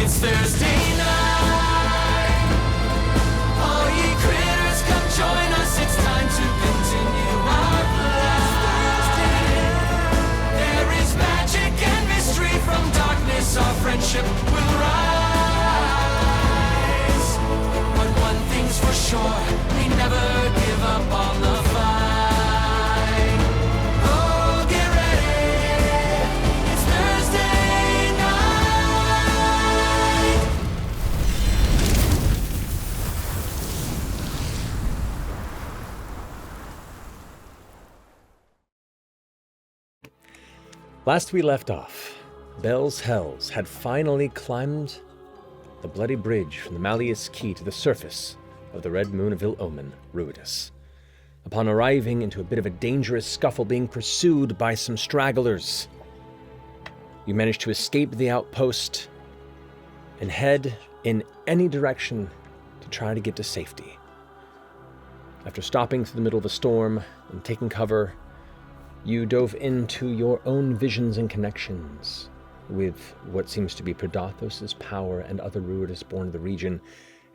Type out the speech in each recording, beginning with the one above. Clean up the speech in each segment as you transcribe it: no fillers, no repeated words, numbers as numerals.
It's Thursday night. All ye critters, come join us. It's time to continue our flight. There is magic and mystery from darkness. Our friendship will rise. But one thing's for sure, we never give up on the fight. Oh, get ready. It's Thursday night. Last we left off, Bell's Hells had finally climbed the bloody bridge from the Malleus Key to the surface of the Red Moon of Ill Omen, Ruidus. Upon arriving into a bit of a dangerous scuffle being pursued by some stragglers, you managed to escape the outpost and head in any direction to try to get to safety. After stopping through the middle of a storm and taking cover, you dove into your own visions and connections with what seems to be Predathos' power and other Ruidus born of the region,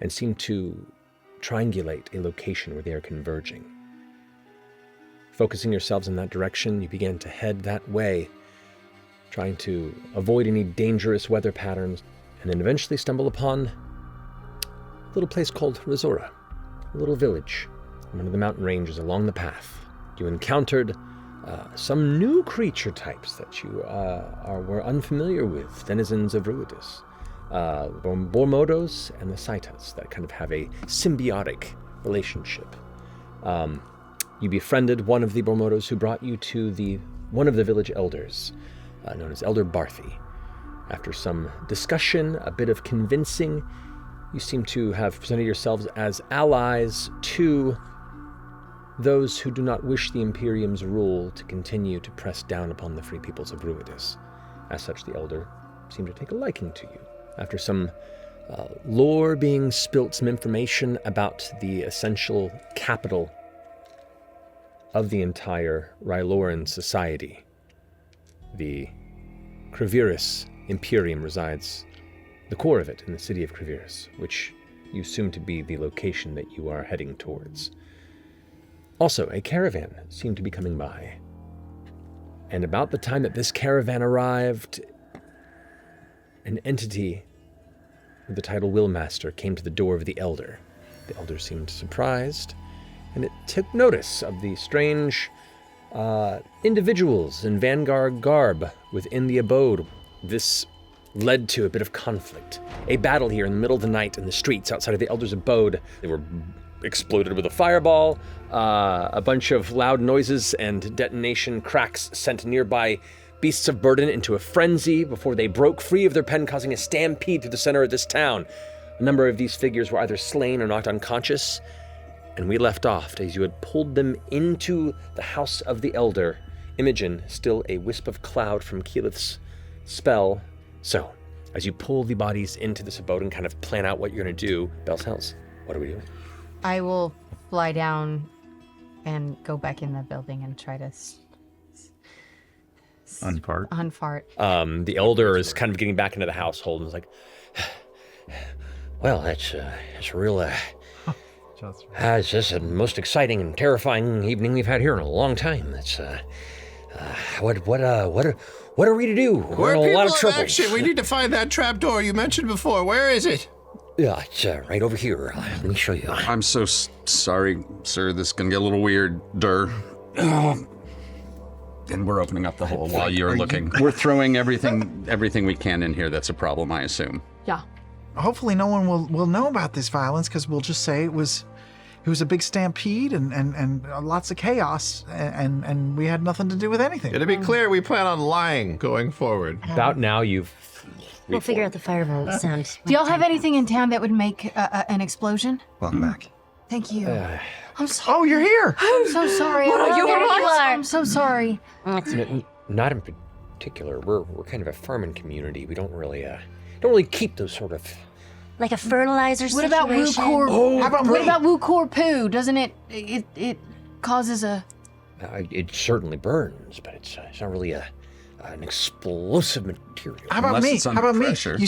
and seem to triangulate a location where they are converging. Focusing yourselves in that direction, you began to head that way, trying to avoid any dangerous weather patterns, and then eventually stumble upon a little place called Razora, a little village in one of the mountain ranges along the path. You encountered some new creature types that you were unfamiliar with, denizens of Ruidus. Bormodos and the Saitas that kind of have a symbiotic relationship. You befriended one of the Bormodos who brought you to one of the village elders, known as Elder Barthie. After some discussion, a bit of convincing, you seem to have presented yourselves as allies to those who do not wish the Imperium's rule to continue to press down upon the free peoples of Ruidus. As such, the Elder seemed to take a liking to you. After some lore being spilt, some information about the essential capital of the entire Ryloran society, the Krevirus Imperium resides, the core of it in the city of Krevirus, which you assume to be the location that you are heading towards. Also, a caravan seemed to be coming by. And about the time that this caravan arrived, an entity with the title Willmaster came to the door of the Elder. The Elder seemed surprised, and it took notice of the strange individuals in Vanguard garb within the abode. This led to a bit of conflict. A battle here in the middle of the night in the streets outside of the Elder's abode. They were exploded with a fireball. A bunch of loud noises and detonation cracks sent nearby beasts of burden into a frenzy before they broke free of their pen, causing a stampede through the center of this town. A number of these figures were either slain or knocked unconscious, and we left off as you had pulled them into the house of the Elder. Imogen, still a wisp of cloud from Keyleth's spell. So, as you pull the bodies into this abode and kind of plan out what you're going to do, Bell's Hells, what are we doing? I will fly down and go back in the building and try to unfart. The Elder is kind of getting back into the household and is like, well, that's real. It's just the most exciting and terrifying evening we've had here in a long time. It's what are we to do? We're in a lot of trouble. Action. We need to find that trapdoor you mentioned before. Where is it? Yeah, it's right over here. Let me show you. I'm so sorry, sir. This is gonna get a little weird. And we're opening up the hole while you're looking. We're throwing everything we can in here. That's a problem, I assume. Yeah. Hopefully no one will know about this violence, because we'll just say it was a big stampede and lots of chaos, and we had nothing to do with anything. To be clear, we plan on lying going forward. About now, We'll figure out the fireball sound. Do y'all have anything in town that would make an explosion? Welcome back. Thank you. I'm so. Oh, you're here. I'm so sorry. What are you? I'm so sorry. Not in particular. We're kind of a farming community. We don't really keep those sort of. Like a fertilizer What situation? about Wukor? How about what me? about Wukor poo? Doesn't it causes a? It certainly burns, but it's not really a an explosive material. How about Unless me? it's How under about pressure. me? You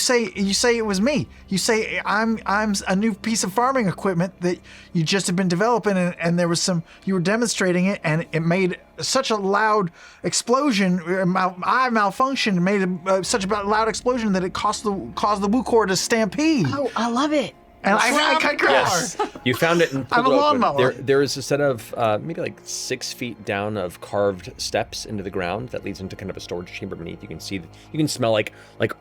say it was me. You say I'm a new piece of farming equipment that you just have been developing, and there was you were demonstrating it, and it made such a loud explosion. I malfunctioned and made such a loud explosion that it caused the Wookor to stampede. Oh, I love it. And I cut grass. Yes, you found it and I'm pulled a it open. lawnmower. There is a set of maybe like 6 feet down of carved steps into the ground that leads into kind of a storage chamber beneath. You can smell like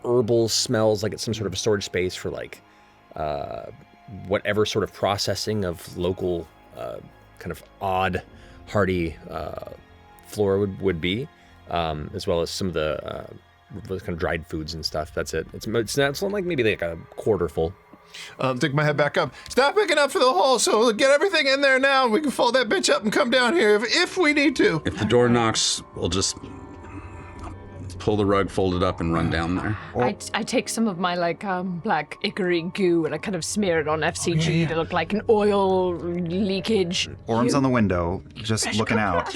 herbal smells, like it's some sort of a storage space for like whatever sort of processing of local kind of odd, hardy flora would be, as well as some of the kind of dried foods and stuff. That's it. It's like maybe like a quarter full. I'll dig my head back up. Stop picking up for the hole, so we'll get everything in there now. We can fold that bitch up and come down here if we need to. If the door knocks, we'll just pull the rug, fold it up, and run down there. I take some of my black ivory goo and I kind of smear it on FCG to look like an oil leakage. Orm's on the window, just looking out.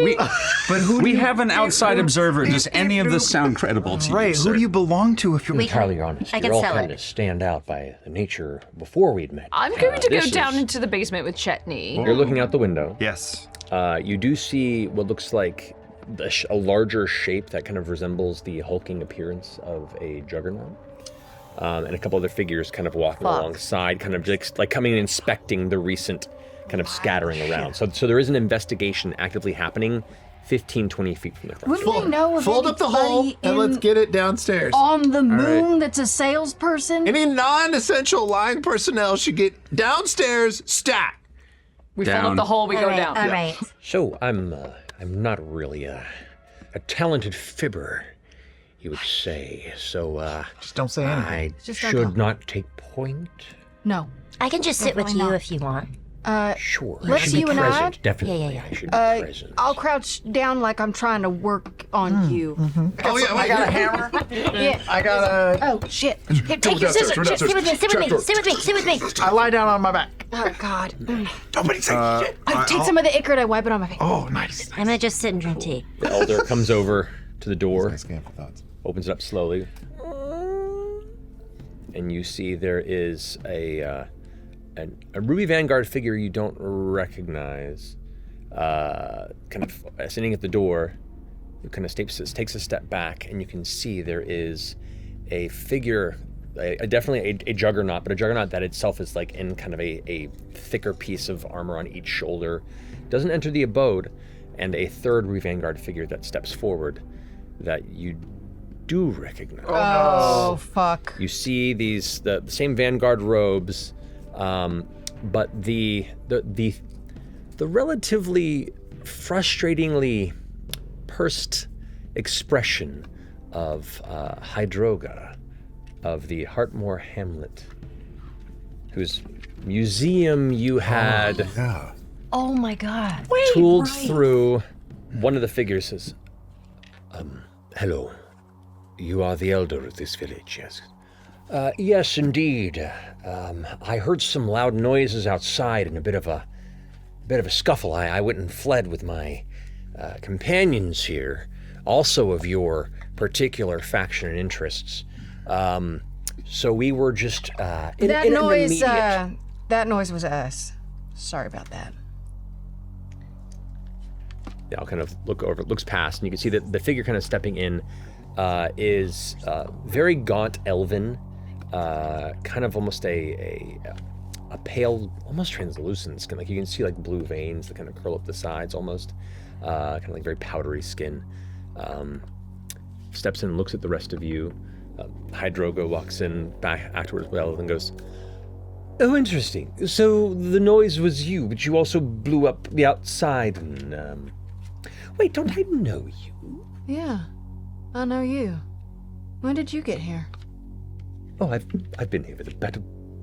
We have an outside observer. Does any of this sound credible to you, Right, sir? who do you belong to if you're Entirely honest, I you're can all sell kind it. of stand out by the nature before we'd met. I'm going to go This down is- into the basement with Chetney. You're looking out the window. Yes. You do see what looks like a larger shape that kind of resembles the hulking appearance of a juggernaut. And a couple other figures kind of walking alongside, kind of just like coming and inspecting the recent kind of scattering around. So there is an investigation actively happening 15, 20 feet from the front. Wouldn't we know if Fold up the hole anybody and let's in- get it downstairs. on the moon that's a salesperson? Any non-essential line personnel should get downstairs stat. We fold Down. up the hole, we All go right, down. all right. So I'm not really a talented fibber, you would say. So just don't say anything. I Just don't should talk. not take point. No. I can just sit with Definitely you not. if you want. Sure. I Let's should be you and I- present. Definitely, Yeah. I should be present. I'll crouch down like I'm trying to work on you. Oh yeah, I got a hammer. Yeah. I got a. Oh shit. Here, take your scissors. Sit with me. Sit with me. Sit with me. Sit with me. I lie down on my back. Oh god. Nobody say shit. I take some of the ichor and I wipe it on my face. Oh, nice. I'm gonna just sit and drink tea. The elder comes over to the door, Scan for thoughts. opens it up slowly, and you see there is a Ruby Vanguard figure you don't recognize, kind of sitting at the door. Who kind of takes a step back, and you can see there is a figure, definitely a juggernaut, but a juggernaut that itself is like in kind of a thicker piece of armor on each shoulder. Doesn't enter the abode, and a third Ruby Vanguard figure that steps forward that you do recognize. Oh fuck. You see the same Vanguard robes, but the relatively frustratingly pursed expression of Hytroga of the Heartmore Hamlet, whose museum you had Yeah. Oh my god. tooled through. One of the figures says, hello. You are the elder of this village, yes? Yes, indeed. I heard some loud noises outside and a bit of a scuffle. I went and fled with my companions here, also of your particular faction and interests. So we were just That in an noise immediate- that noise was us. Sorry about that. Yeah, I'll kind of looks past, and you can see that the figure kind of stepping in is very gaunt elven, kind of almost a pale, almost translucent skin. Like you can see like blue veins that kind of curl up the sides almost, kind of like very powdery skin. Steps in and looks at the rest of you. Hytroga walks in back afterwards with Elven and goes, oh, interesting. So the noise was you, but you also blew up the outside and, wait, don't I know you? Yeah. I know you. When did you get here? Oh, I've been here for the better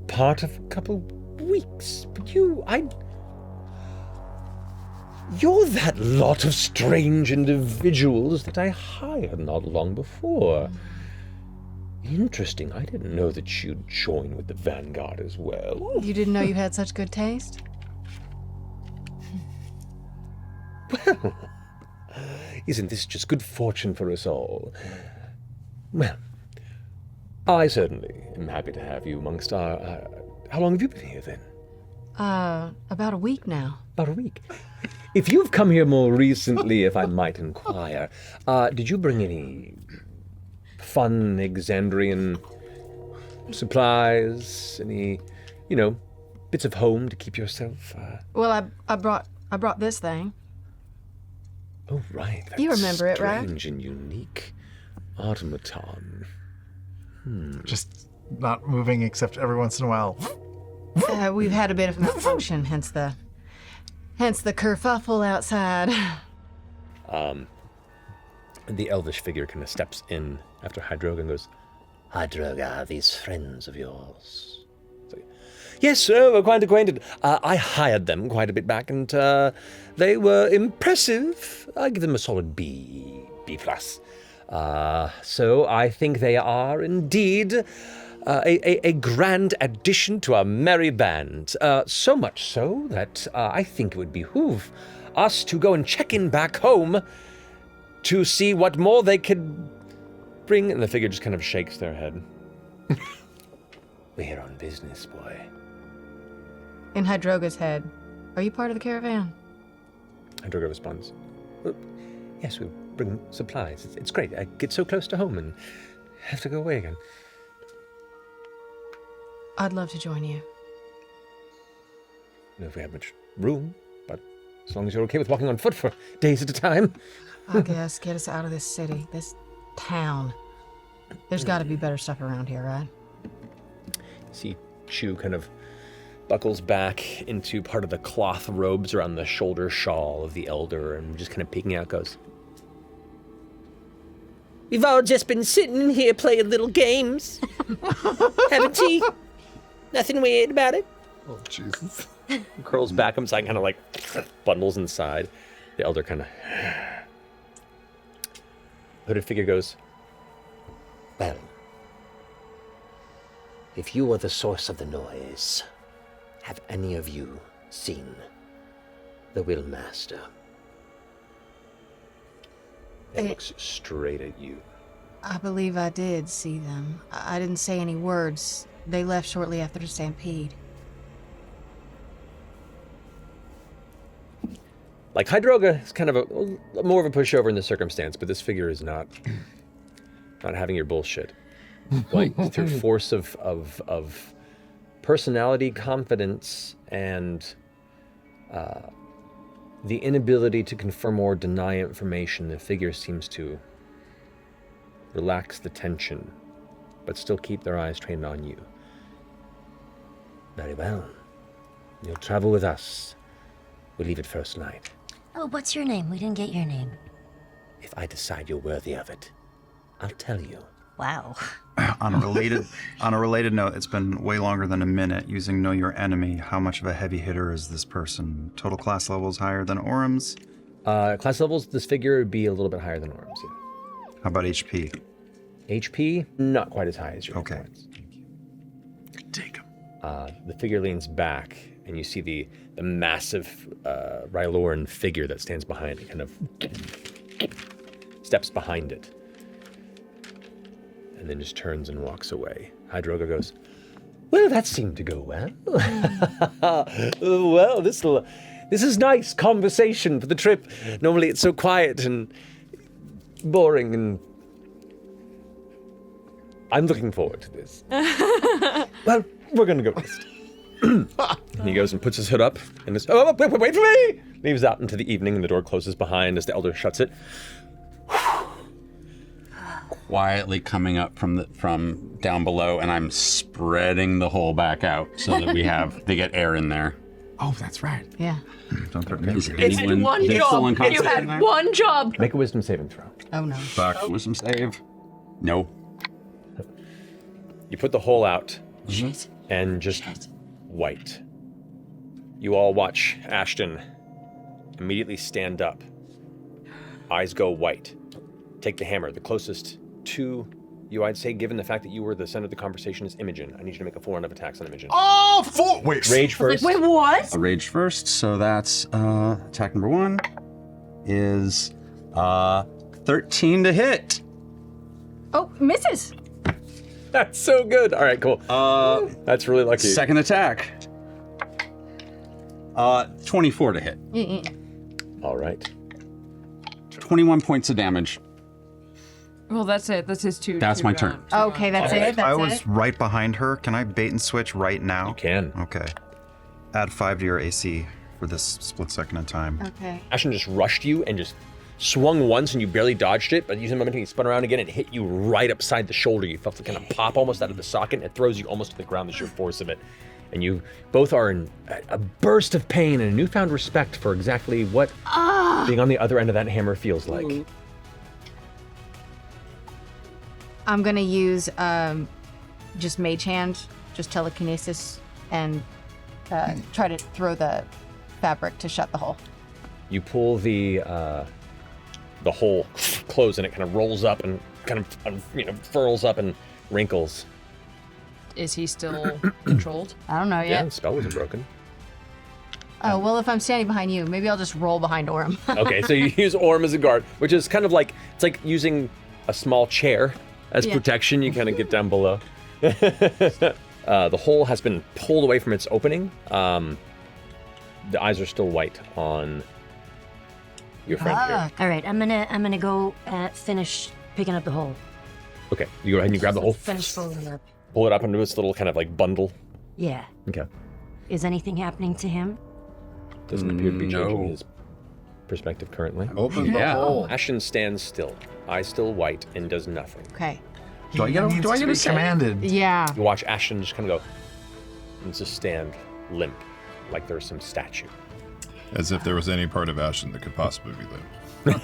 part of a couple weeks, but you're that lot of strange individuals that I hired not long before. Interesting. I didn't know that you'd join with the Vanguard as well. You didn't know you had such good taste? Isn't this just good fortune for us all? Well, I certainly am happy to have you amongst our... how long have you been here, then? About a week now. About a week. If you've come here more recently, if I might inquire, did you bring any fun Exandrian supplies? Any, bits of home to keep yourself? Well, I brought this thing. Oh, right. That's You remember it, right? Strange and unique automaton. Just not moving except every once in a while. We've had a bit of malfunction, hence the kerfuffle outside. The elvish figure kind of steps in after Hytroga and goes, Hytroga, are these friends of yours? Yes, sir, we're quite acquainted. I hired them quite a bit back, and they were impressive. I give them a solid B+. So I think they are indeed a grand addition to our merry band. So much so that I think it would behoove us to go and check in back home to see what more they could bring. And the figure just kind of shakes their head. We're here on business, boy. In Hydroga's head, are you part of the caravan? Hytroga responds, well, yes, we bring supplies. It's great. I get so close to home and have to go away again. I'd love to join you. I don't know if we have much room, but as long as you're okay with walking on foot for days at a time. I guess get us out of this city, this town. There's got to be better stuff around here, right? See Chu kind of buckles back into part of the cloth robes around the shoulder shawl of the elder and just kind of peeking out goes, We've all just been sitting here playing little games. Having tea. Nothing weird about it. Oh, Jesus. curls back inside, kind of like bundles inside. The elder kind of... Hooded figure goes, Well, if you are the source of the noise, have any of you seen the Will Master? It looks straight at you. I believe I did see them. I didn't say any words. They left shortly after the stampede. Like, Hytroga is kind of a more of a pushover in the circumstance, but this figure is not having your bullshit. Like, through force of personality, confidence, and the inability to confirm or deny information, the figure seems to relax the tension, but still keep their eyes trained on you. Very well. You'll travel with us. We'll leave at first light. Oh, what's your name? We didn't get your name. If I decide you're worthy of it, I'll tell you. Wow. On a related note, it's been way longer than a minute. Using Know Your Enemy, how much of a heavy hitter is this person? Total class levels higher than Orm's? Class levels, this figure would be a little bit higher than Orm's. Yeah. How about HP? HP, not quite as high as your Okay. Take him. The figure leans back, and you see the massive Ryloran figure that stands behind it, kind of steps behind it, and then just turns and walks away. Hytroga goes, well, that seemed to go well. Well, this is nice conversation for the trip. Normally it's so quiet and boring, and I'm looking forward to this. Well, we're gonna go rest. And he goes and puts his hood up and goes, oh, wait for me! Leaves out into the evening, and the door closes behind as the elder shuts it. Quietly coming up from down below, and I'm spreading the hole back out so that they get air in there. Oh, that's right. Yeah. Don't threaten me. It's one job. You had one job. Make a wisdom saving throw. Oh, no. Fuck. Wisdom save. No. You put the hole out, and just white. You all watch Ashton immediately stand up. Eyes go white. Take the hammer. The closest to you, I'd say, given the fact that you were the center of the conversation, is Imogen. I need you to make a 4 attacks on Imogen. Oh, 4! Wait. Rage first. Wait, what? A rage first, so that's attack number 1 is 13 to hit. Oh, misses. That's so good. All right, cool. That's really lucky. Second attack. 24 to hit. All right. 21 points of damage. Well, that's it. That's his two. That's my turn. Okay, that's it. That's I it. was right behind her. Can I bait and switch right now? You can. Okay. Add 5 to your AC for this split second of time. Okay. Ashen just rushed you and just swung once and you barely dodged it, but using momentum, he spun around again and hit you right upside the shoulder. You felt it kind of pop almost out of the socket, and it throws you almost to the ground, the sheer force of it. And you both are in a burst of pain and a newfound respect for exactly what being on the other end of that hammer feels like. I'm gonna use just Mage Hand, just telekinesis, and try to throw the fabric to shut the hole. You pull the hole closed and it kind of rolls up and kind of furls up and wrinkles. Is he still controlled? I don't know Yeah, yet. the spell wasn't broken. Oh, well, if I'm standing behind you, maybe I'll just roll behind Orem. Okay, so you use Orm as a guard, which is kind of like, it's like using a small chair as protection. You kind of get down below. The hole has been pulled away from its opening. The eyes are still white on your friend here. All right, I'm gonna go finish picking up the hole. Okay, you go ahead and you grab the hole, Finish folding up. pull it up into its little kind of like bundle. Yeah. Okay. Is anything happening to him? Doesn't appear to be No. changing his perspective currently. Open the hole. Ashen stands still, eyes still white, and does nothing. Okay. Do I get He needs to be commanded. Yeah. You watch Ashen just kind of go and just stand limp, like there's some statue. As if there was any part of Ashen that could possibly be limp.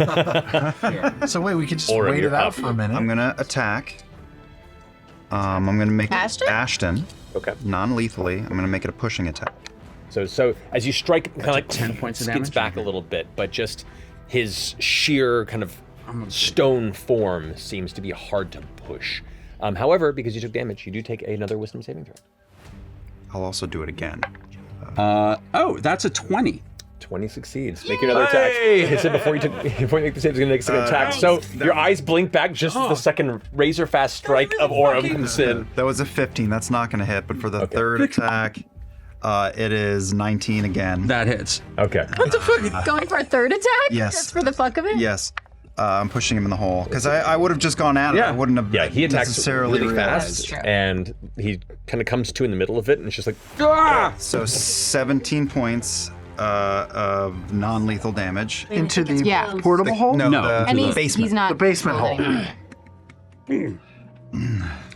So wait, we could just Or wait you're it out up. for a minute. I'm gonna attack. I'm gonna make Ashton? Ashton Okay. non-lethally. I'm gonna make it a pushing attack. So as you strike, kind of like 10 points of skids damage? back a little bit, but just his sheer kind of stone form seems to be hard to push. However, because you took damage, you do take another wisdom saving throw. I'll also do it again. Oh, that's a 20. 20 succeeds. Make another attack. Hits it before you make the save. He's gonna make a second attack. So your eyes blink back just as the second razor fast strike of Orem comes in. That was a 15. That's not gonna hit. But for the third attack, it is 19 again. That hits. Okay. Going for a third attack? Yes. Just for the fuck of it? Yes. I'm pushing him in the hole because I would have just gone at it. Yeah. I wouldn't have. Yeah, he attacks necessarily really realized. fast, and he kind of comes to in the middle of it, and it's just like, So 17 points of non-lethal damage. Into the Yeah. portable hole? No, No. the And he's basement. not The basement hole.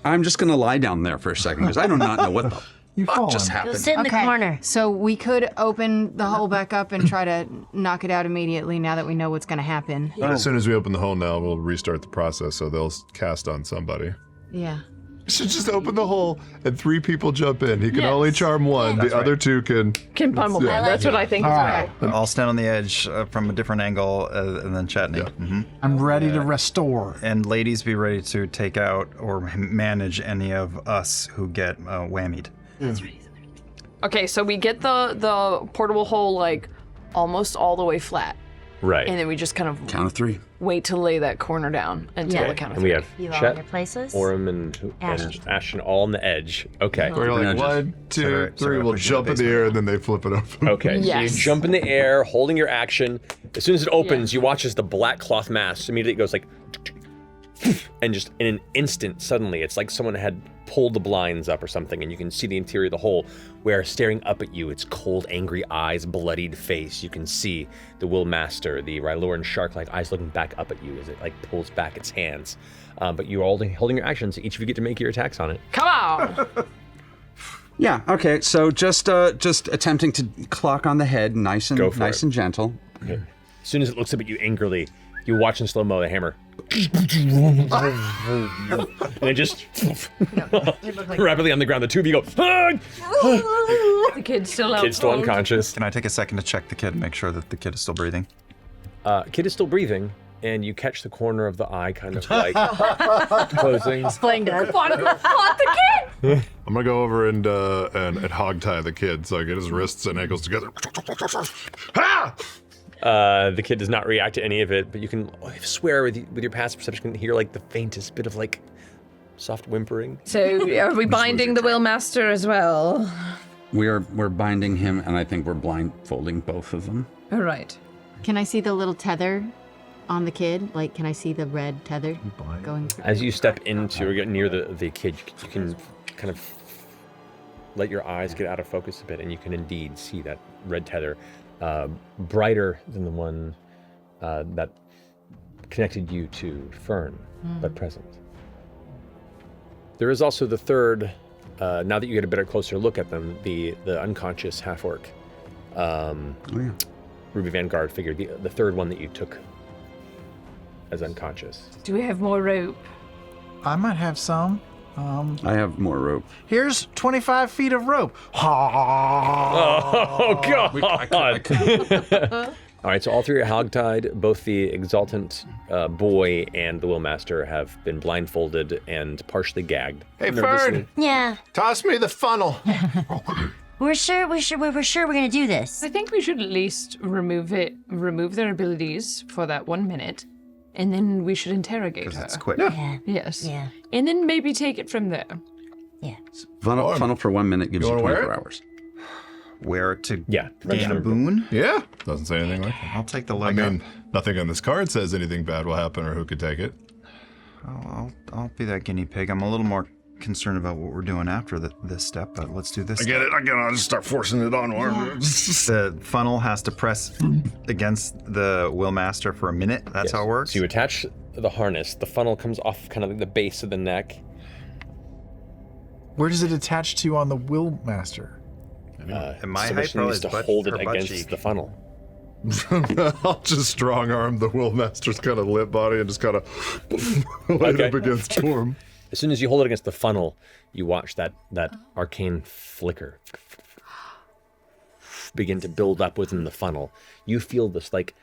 I'm just going to lie down there for a second because I do not know what the You fuck fallen. just Go happened. sit in the corner. So we could open the hole back up and try to knock it out immediately now that we know what's going to happen. As soon as we open the hole now, we'll restart the process, so they'll cast on somebody. Yeah. We should just open the hole and 3 people jump in. He can only charm 1. The other 2 can. Can pummel them. That's what I think is right. I'll stand on the edge from a different angle and then Chetney. Yeah. I'm ready to restore. And ladies, be ready to take out or manage any of us who get whammied. Okay, so we get the portable hole like almost all the way flat, right. and then we just kind of Count of 3. wait to lay that corner down until the count of And we three. have You all Chet, in your places? Orem, and Ashton all on the edge. Okay. We're like, gonna just- 1, 2, Sorry, 3. We'll push jump in the air, and then they flip it open. Okay, Yes. so you jump in the air, holding your action. As soon as it opens, you watch as the black cloth mass immediately goes like, and just in an instant, suddenly, it's like someone had pulled the blinds up or something, and you can see the interior of the hole, where staring up at you, its cold, angry eyes, bloodied face. You can see the Will Master, the Ryloran shark-like eyes looking back up at you as it like pulls back its hands. But you're all holding your actions. So each of you get to make your attacks on it. Come on! Yeah, okay, so just attempting to clock on the head, nice Go for and it. gentle. Okay. As soon as it looks up at you angrily, you watch in slow-mo the hammer. And it just rapidly on the ground. The two of you go, The kid's still out. kid's still unconscious. Can I take a second to check the kid and make sure that the kid is still breathing? Kid is still breathing, and you catch the corner of the eye kind of like closing. Playing dead. Plot the kid! I'm gonna go over and hog tie the kid so I get his wrists and ankles together. Ah! The kid does not react to any of it, but you can swear with your passive perception, you can hear like the faintest bit of like soft whimpering. So are we binding the Willmaster as well? We're binding him, and I think we're blindfolding both of them. All right. Can I see the little tether on the kid? Like, can I see the red tether going through? As you step into or get near the kid, you can kind of let your eyes get out of focus a bit, and you can indeed see that red tether, brighter than the one that connected you to Fern, but present. There is also the third, now that you get a better closer look at them, the unconscious half-orc, Ruby Vanguard figure, the third one that you took as unconscious. Do we have more rope? I might have some. I have more rope. Here's 25 feet of rope. Oh, God! All right, so all three are hogtied. Both the Exultant boy and the Willmaster have been blindfolded and partially gagged. Hey, Fern! Yeah. Toss me the funnel. We're sure we're gonna do this. I think we should at least remove their abilities for that 1 minute, and then we should interrogate her. Because it's quick. Yeah. Yes. Yeah. And then maybe take it from there. Yeah. Funnel for 1 minute gives you 24 hours. Wear it to Yeah. gain a boon? Yeah. Doesn't say anything like that. I'll take the I leg mean, nothing on this card says anything bad will happen or who could take it. I'll be that guinea pig. I'm a little more concerned about what we're doing after this step, but let's do this. I get it. I'll just start forcing it on. The funnel has to press against the Willmaster for a minute. That's how it works? So you attach the harness. The funnel comes off kind of like the base of the neck. Where does it attach to on the Willmaster? At my height, Submission probably needs to his butt- hold it her butt against cheek. the funnel. I'll just strong arm the Willmaster's kind of limp body and just kind of lay it up against him. As soon as you hold it against the funnel, you watch that arcane flicker begin to build up within the funnel. You feel this like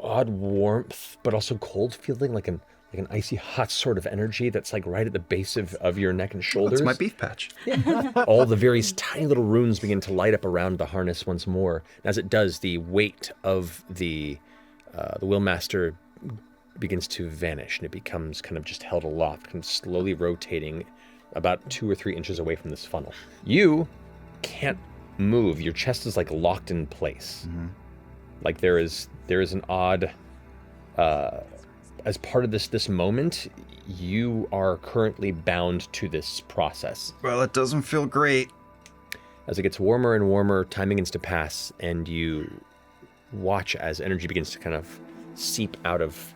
odd warmth, but also cold feeling, like an icy hot sort of energy that's like right at the base of your neck and shoulders. That's my beef patch. All the various tiny little runes begin to light up around the harness once more. And as it does, the weight of the Willmaster begins to vanish, and it becomes kind of just held aloft, kind of slowly rotating about 2 or 3 inches away from this funnel. You can't move. Your chest is like locked in place. Like there is an odd, as part of this moment, you are currently bound to this process. Well, it doesn't feel great. As it gets warmer and warmer, time begins to pass, and you watch as energy begins to kind of seep out of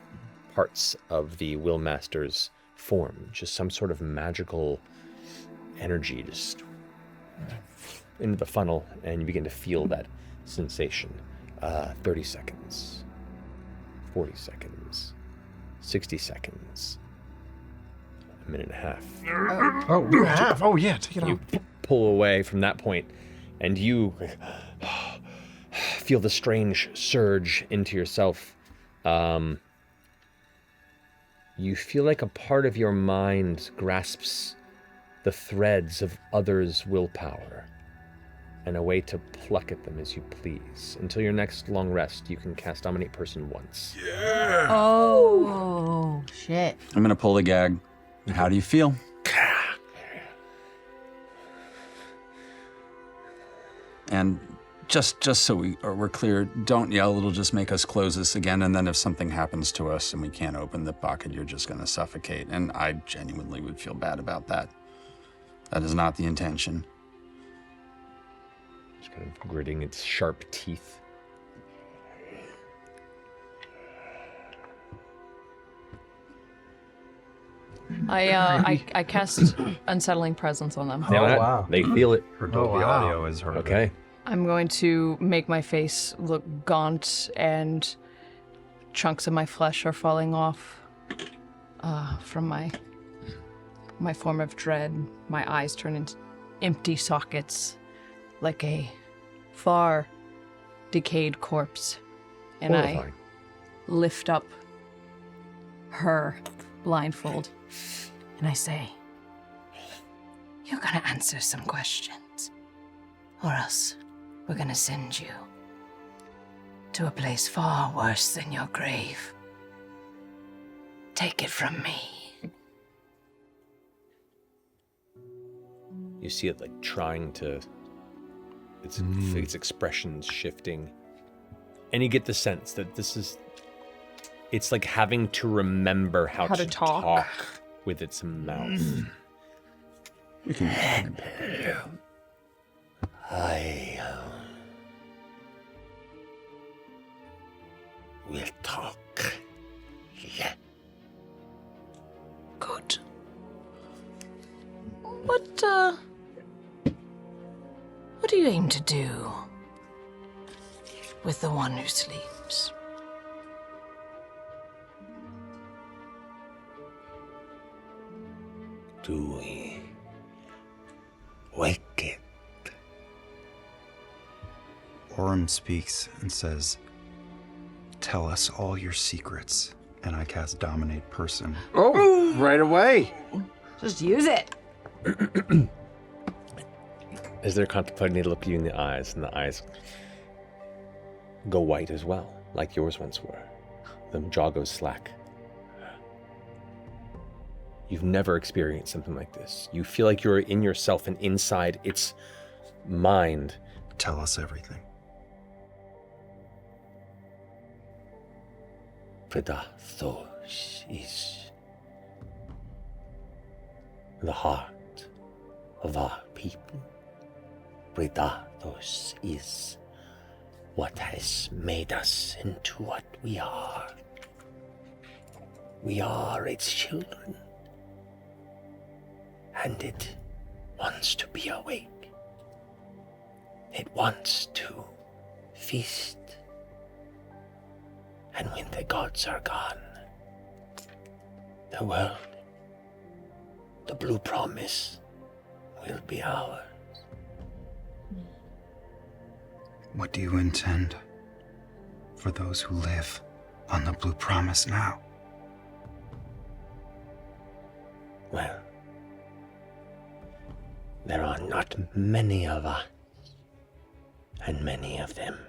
parts of the Willmaster's form. Just some sort of magical energy just into the funnel, and you begin to feel that sensation. 30 seconds, 40 seconds, 60 seconds, a minute and a half. Oh, minute and a half. Oh, yeah, take it You off. pull away from that point, and you feel the strange surge into yourself. You feel like a part of your mind grasps the threads of others' willpower, and a way to pluck at them as you please. Until your next long rest, you can cast Dominate Person once. Oh, shit. I'm going to pull the gag. How do you feel? And just so we're clear, don't yell. It'll just make us close this again. And then if something happens to us and we can't open the pocket, you're just going to suffocate. And I genuinely would feel bad about that. That is not the intention. Just kind of gritting its sharp teeth. I cast Unsettling Presence on them. Wow. They feel it. Her Dolby audio is heard. Okay. I'm going to make my face look gaunt, and chunks of my flesh are falling off from my form of dread. My eyes turn into empty sockets, like a far decayed corpse. And Horrifying. I lift up her blindfold, and I say, "You're gonna answer some questions, or else we're gonna send you to a place far worse than your grave. Take it from me. You see it like trying to, its expressions shifting. And you get the sense that it's like having to remember how to talk with its mouth. I will talk. Yeah. Good. What do you aim to do with the one who sleeps? Do we wake it? Orem speaks and says, "Tell us all your secrets." And I cast Dominate Person. Oh, right away. Just use it. As they're contemplating, they look you in the eyes, and the eyes go white as well, like yours once were. The jaw goes slack. You've never experienced something like this. You feel like you're in yourself and inside its mind. Tell us everything. Predathos is the heart of our people. Predathos is what has made us into what we are. We are its children, and it wants to be awake. It wants to feast. And when the gods are gone, the world, the blue promise, will be ours. What do you intend for those who live on the blue promise now? Well, there are not many of us, and many of them.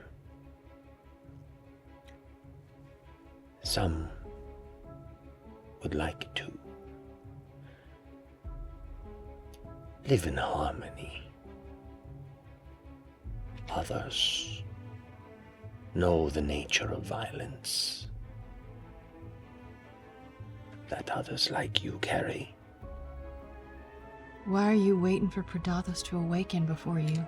Some would like to live in harmony. Others know the nature of violence that others like you carry. Why are you waiting for Predathos to awaken before you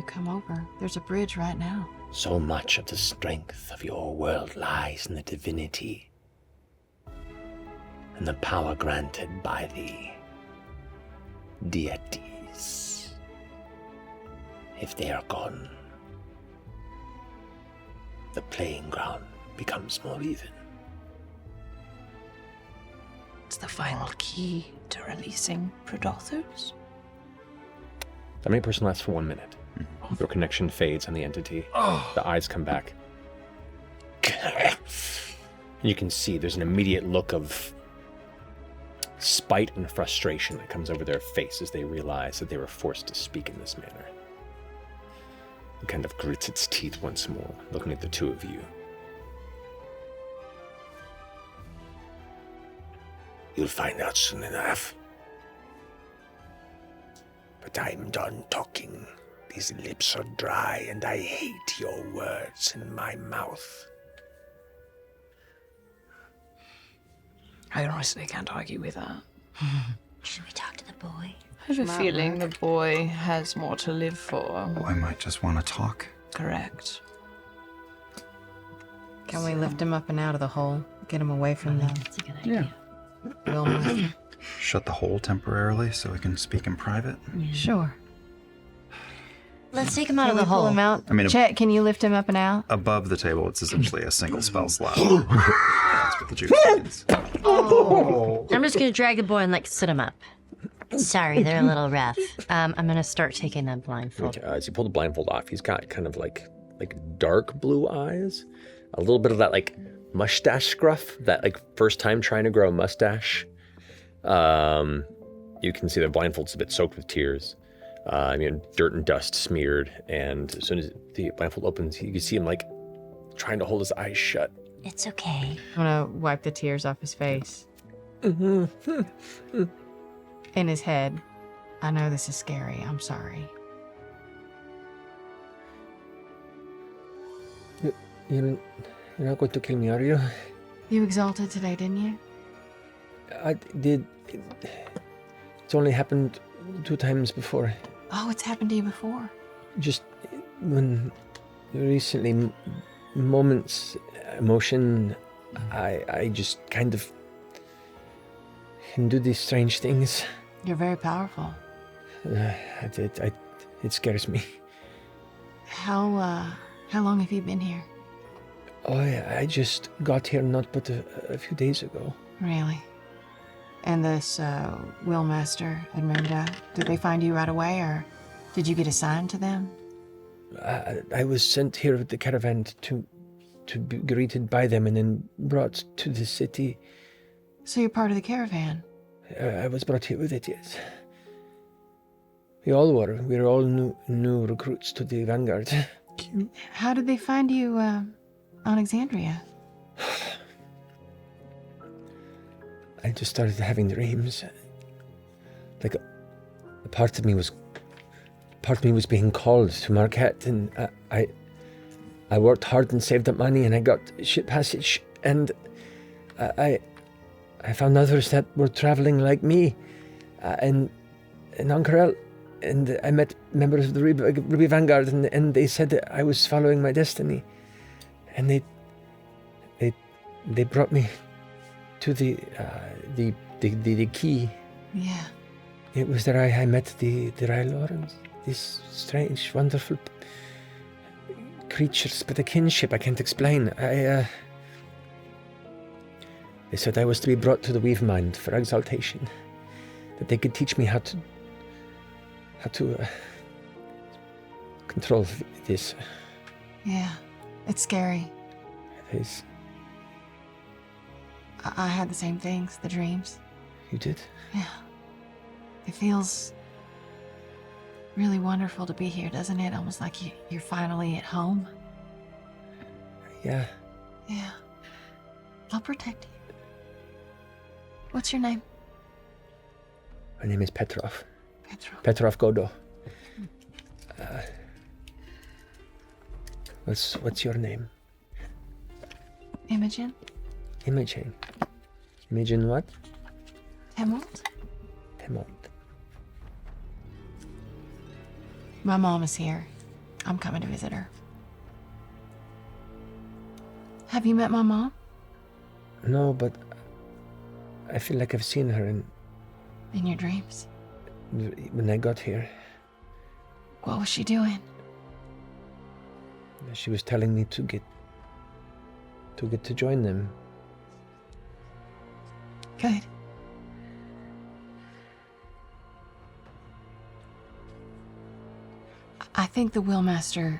come over? There's a bridge right now. So much of the strength of your world lies in the divinity and the power granted by the deities. If they are gone, the playing ground becomes more even. It's the final key to releasing Predathos. That many person lasts for 1 minute. Your connection fades on the entity. The eyes come back. And you can see there's an immediate look of spite and frustration that comes over their face as they realize that they were forced to speak in this manner. It kind of grits its teeth once more, looking at the two of you. You'll find out soon enough. But I'm done talking. These lips are dry, and I hate your words in my mouth. I honestly can't argue with that. Should we talk to the boy? I have a feeling the boy has more to live for. Boy might just want to talk. Correct. Can we lift him up and out of the hole? Get him away from them? That's a good idea. Wilma. Shut the hole temporarily so we can speak in private. Sure. Let's take him out Can of we the pull hole. him out? I mean, Chet, can you lift him up and out? Above the table, it's essentially a single spell slot. That's what the juice means. I'm just gonna drag the boy and sit him up. Sorry, they're a little rough. I'm gonna start taking the blindfold. Okay, as you pull the blindfold off, he's got kind of like dark blue eyes, a little bit of that mustache scruff, that first time trying to grow a mustache. You can see the blindfold's a bit soaked with tears. Dirt and dust smeared, and as soon as the blindfold opens, you can see him like trying to hold his eyes shut. It's okay. I'm gonna wipe the tears off his face. In his head, I know this is scary. I'm sorry. You're not going to kill me, are you? You exalted today, didn't you? I did. It's only happened 2 times before. Oh, it's happened to you before. Just when recently, moments, emotion, I just kind of can do these strange things. You're very powerful. It scares me. How long have you been here? Oh, I just got here not but a few days ago. Really? And this Wheelmaster, Edmunda, did they find you right away, or did you get assigned to them? I was sent here with the caravan to be greeted by them and then brought to the city. So you're part of the caravan? I was brought here with it, yes. We all were. We were all new recruits to the Vanguard. How did they find you on Exandria? I just started having dreams. Like a part of me was being called to Marquet, and I worked hard and saved up money, and I got ship passage, and I found others that were traveling like me, and Ankarel, and I met members of the Ruby Vanguard, and they said that I was following my destiny, and they brought me to the key. Yeah. It was there I met the Railorans, these strange, wonderful creatures, but a kinship I can't explain. They said I was to be brought to the Weave Mind for exaltation, that they could teach me how to control this. Yeah, it's scary. It is. I had the same things, the dreams. You did? Yeah. It feels really wonderful to be here, doesn't it? Almost like you're finally at home. Yeah. Yeah. I'll protect you. What's your name? My name is Petrov. Petrov. Petrov Godo. What's your name? Imogen? Imogen. Imogen what? Hemalt? Hemalt. My mom is here. I'm coming to visit her. Have you met my mom? No, but I feel like I've seen her in your dreams? When I got here. What was she doing? She was telling me to get to join them. Good. I think the Wheelmaster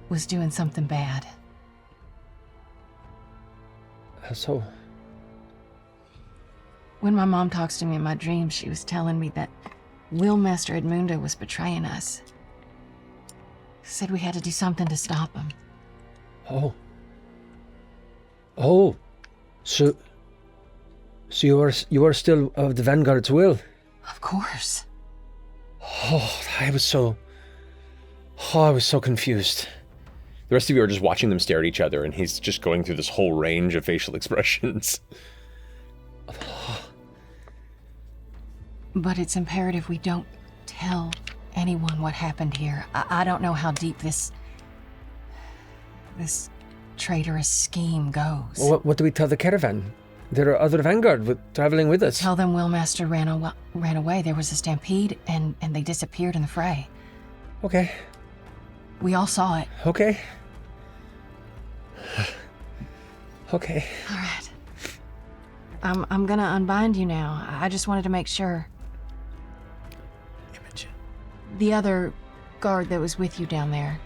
was doing something bad. How so? When my mom talks to me in my dreams, she was telling me that Wheelmaster Edmunda was betraying us. Said we had to do something to stop him. Oh. So you are still of the Vanguard's will? Of course. I was so confused. The rest of you are just watching them stare at each other, and he's just going through this whole range of facial expressions. But it's imperative we don't tell anyone what happened here. I don't know how deep this traitorous scheme goes. Well, what do we tell the caravan? There are other Vanguard traveling with us. Tell them Wheelmaster ran away. There was a stampede, and they disappeared in the fray. Okay. We all saw it. Okay. Okay. All right. I'm gonna unbind you now. I just wanted to make sure. Imogen. The other guard that was with you down there,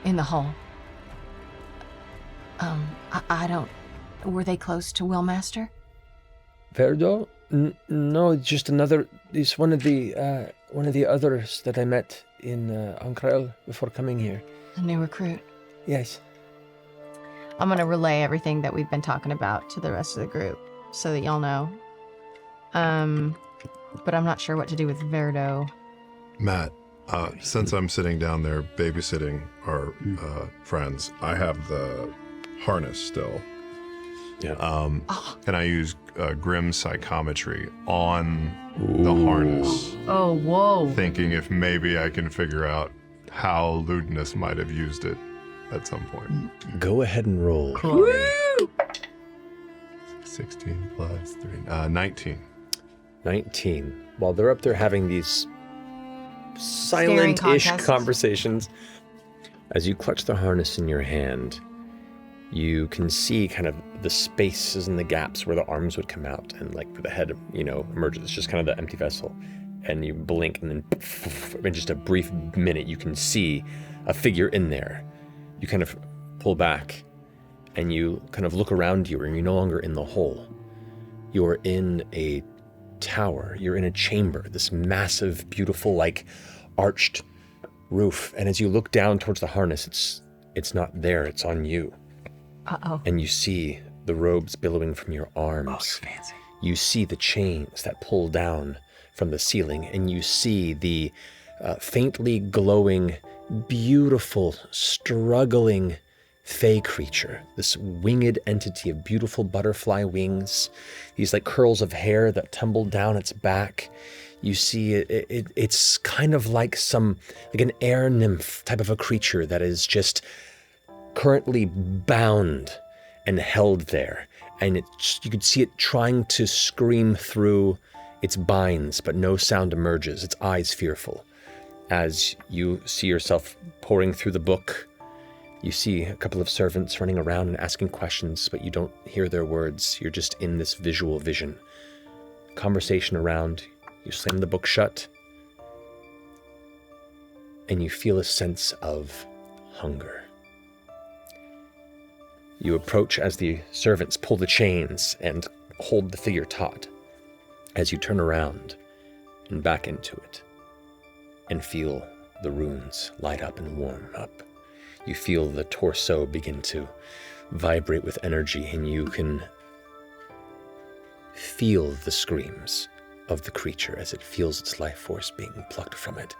in the hall. I don't... Were they close to Wheelmaster? Verdo? No, it's just another. It's one of the others that I met in Ancrel before coming here. A new recruit. Yes. I'm going to relay everything that we've been talking about to the rest of the group so that y'all know. But I'm not sure what to do with Verdo. Matt, since I'm sitting down there babysitting our friends, I have the harness still. Yeah. Can I use grim psychometry on the harness? Oh, whoa. Thinking if maybe I can figure out how Ludinus might have used it at some point. Go ahead and roll. Cool. 16 plus 3. 19. 19. While they're up there having these silent-ish conversations, as you clutch the harness in your hand, you can see kind of the spaces and the gaps where the arms would come out and like where the head, emerges. It's just kind of the empty vessel. And you blink and then in just a brief minute, you can see a figure in there. You kind of pull back and you kind of look around you and you're no longer in the hole. You're in a tower. You're in a chamber, this massive, beautiful, like arched roof. And as you look down towards the harness, it's not there, it's on you. Uh-oh. And you see the robes billowing from your arms. Oh, it's fancy. You see the chains that pull down from the ceiling, and you see the faintly glowing, beautiful, struggling fey creature, this winged entity of beautiful butterfly wings, these like curls of hair that tumble down its back. You see it's kind of like an air nymph type of a creature that is just currently bound and held there. And you could see it trying to scream through its binds, but no sound emerges, its eyes fearful. As you see yourself pouring through the book, you see a couple of servants running around and asking questions, but you don't hear their words. You're just in this visual vision. Conversation around, you slam the book shut, and you feel a sense of hunger. You approach as the servants pull the chains and hold the figure taut. As you turn around and back into it and feel the runes light up and warm up. You feel the torso begin to vibrate with energy, and you can feel the screams of the creature as it feels its life force being plucked from it.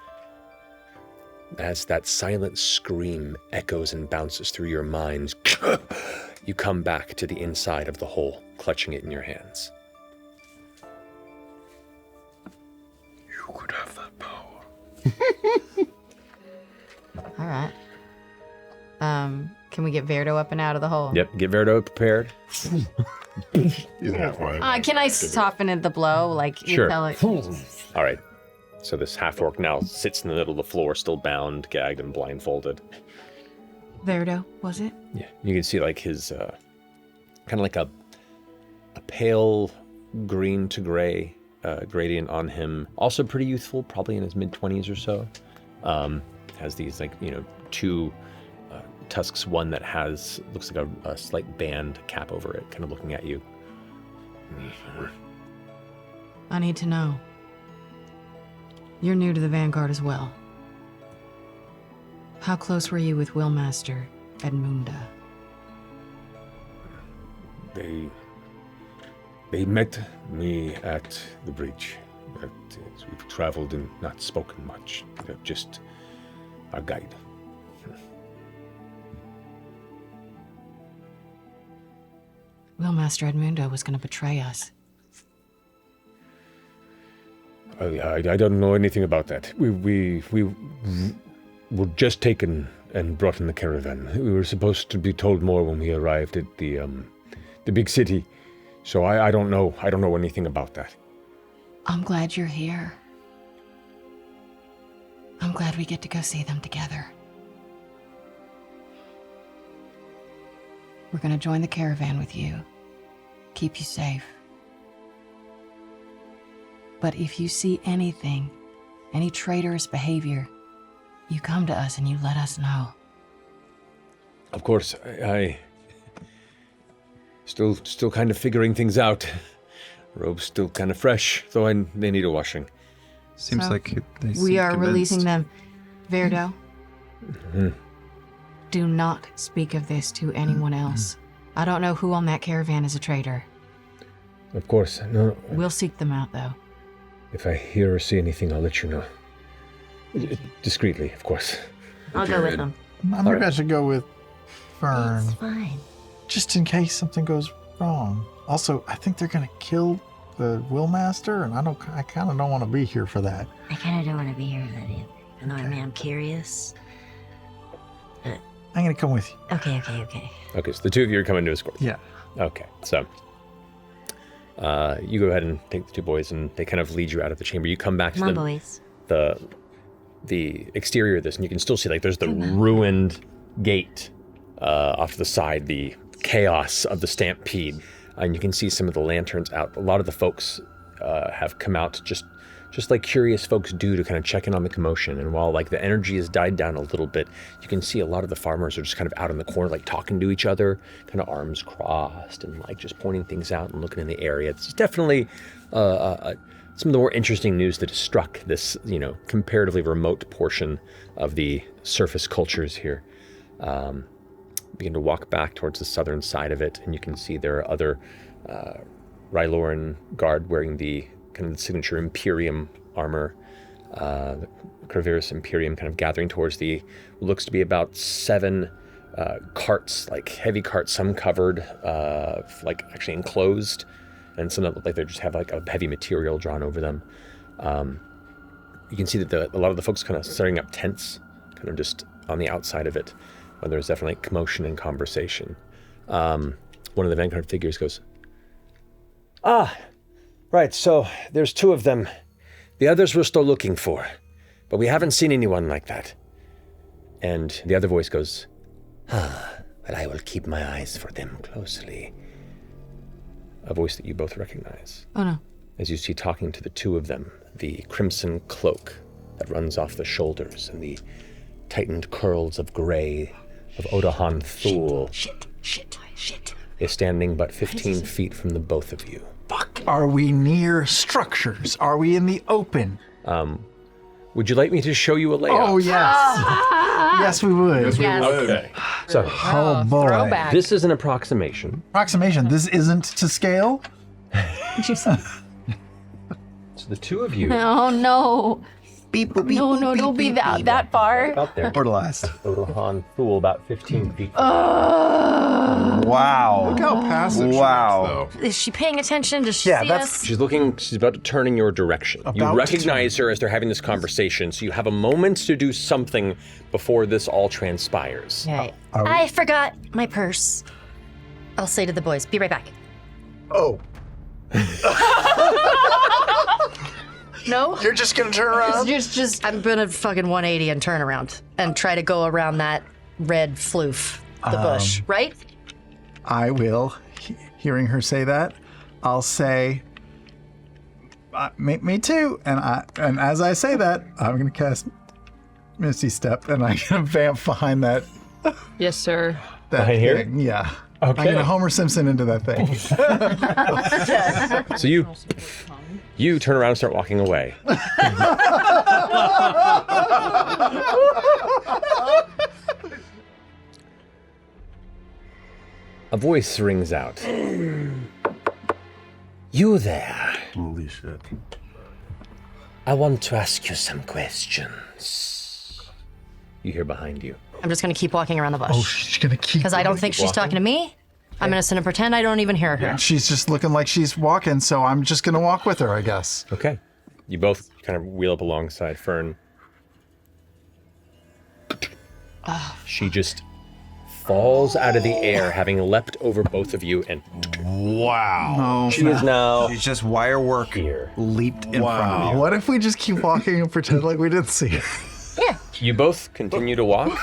As that silent scream echoes and bounces through your mind, you come back to the inside of the hole, clutching it in your hands. You could have that power. All right. Can we get Verdo up and out of the hole? Yep, get Verdo prepared. He's halfway. Can I soften it the blow? Like, you Sure. tell it. All right. So this half-orc now sits in the middle of the floor, still bound, gagged, and blindfolded. Verdo, was it? Yeah, you can see like his, kind of like a pale green to gray gradient on him. Also pretty youthful, probably in his mid-20s or so. Has these like, two tusks, one that looks like a slight band cap over it, kind of looking at you. I need to know. You're new to the Vanguard as well. How close were you with Willmaster Edmunda? They met me at the bridge. We've traveled and not spoken much. Just our guide. Willmaster Edmunda was going to betray us. I don't know anything about that. We were just taken and brought in the caravan. We were supposed to be told more when we arrived at the big city. So I don't know. I don't know anything about that. I'm glad you're here. I'm glad we get to go see them together. We're going to join the caravan with you. Keep you safe. But if you see anything, any traitorous behavior, you come to us and you let us know. Of course, I still kind of figuring things out. Robe's still kind of fresh, though they need a washing. Seems So, like they We seem are convinced. releasing them. Verdo, Mm-hmm. do not speak of this to anyone else. I don't know who on that caravan is a traitor. Of course, no. We'll seek them out, though. If I hear or see anything, I'll let you know. Discreetly, of course. I'll go with them. Maybe I should go with Fern. It's fine. Just in case something goes wrong. Also, I think they're gonna kill the Willmaster, and I kind of don't want to be here for that. I kind of don't want to be here with that either. You know what I mean? I'm curious. I'm gonna come with you. Okay. Okay, so the two of you are coming to escort. Yeah. Okay, so you go ahead and take the two boys, and they kind of lead you out of the chamber. You come back to Come on, boys. the exterior of this, and you can still see, like, there's the ruined gate off to the side, the chaos of the stampede, and you can see some of the lanterns out. A lot of the folks have come out just like curious folks do, to kind of check in on the commotion. And while, like, the energy has died down a little bit, you can see a lot of the farmers are just kind of out in the corner, like, talking to each other, kind of arms crossed, and, like, just pointing things out and looking in the area. It's definitely some of the more interesting news that has struck this, comparatively remote portion of the surface cultures here. Begin to walk back towards the southern side of it, and you can see there are other Ryloran guard wearing the kind of the signature Imperium armor, the Cravirus Imperium, kind of gathering towards what looks to be about 7 carts, like heavy carts, some covered, like actually enclosed, and some that look like they just have like a heavy material drawn over them. You can see that a lot of the folks kind of setting up tents, kind of just on the outside of it, where there's definitely commotion and conversation. One of the Vanguard figures goes, Right, so there's 2 of them. The others we're still looking for, but we haven't seen anyone like that. and the other voice goes, Well, I will keep my eyes for them closely. a voice that you both recognize. Oh no. As you see talking to the two of them, the crimson cloak that runs off the shoulders and the tightened curls of gray of Odahan Thul Shit. is standing but 15 feet from the both of you. Fuck. Are we near structures? Are we in the open? Would you like me to show you a layout? Oh, yes. Yes, we would. Yes. Okay. So, Oh, boy. Throwback. this is an approximation. Approximation. This isn't to scale? So the two of you Oh no. Beep, boop, beep, No, boop, no, beep, don't be beep, that beep. that far. out there. Or the last. Odahan Thul about 15 feet. Wow. Look how passive Wow. she looks, though. Is she paying attention? Does she Yeah, see that's- us? She's about to turn in your direction. You About to recognize her as they're having this conversation, so you have a moment to do something before this all transpires. Right. Are we- I forgot my purse. I'll say to the boys, be right back. Oh. No? You're just going to turn around? Just I'm gonna fucking 180 and turn around and try to go around that red floof, the bush, right? I will. Hearing her say that, I'll say, me too. And as I say that, I'm going to cast Misty Step, and I'm going to vamp behind that. Yes, sir. That Behind here? thing. Yeah. Okay. I'm going to Homer Simpson into that thing. So you turn around and start walking away. A voice rings out. You there. Holy shit. I want to ask you some questions. You hear behind you. I'm just gonna keep walking around the Oh, bush she's going to keep. because I don't think she's talking to me. I'm gonna sit and pretend I don't even hear her. She's just looking like she's walking, so I'm just going to walk with her, I guess. Okay. You both kind of wheel up alongside Fern. She just falls out of the air, having leapt over both of you, and Wow. she is now She's just wire work here. leaped in front of you. What if we just keep walking and pretend like we didn't see her? You both continue to walk,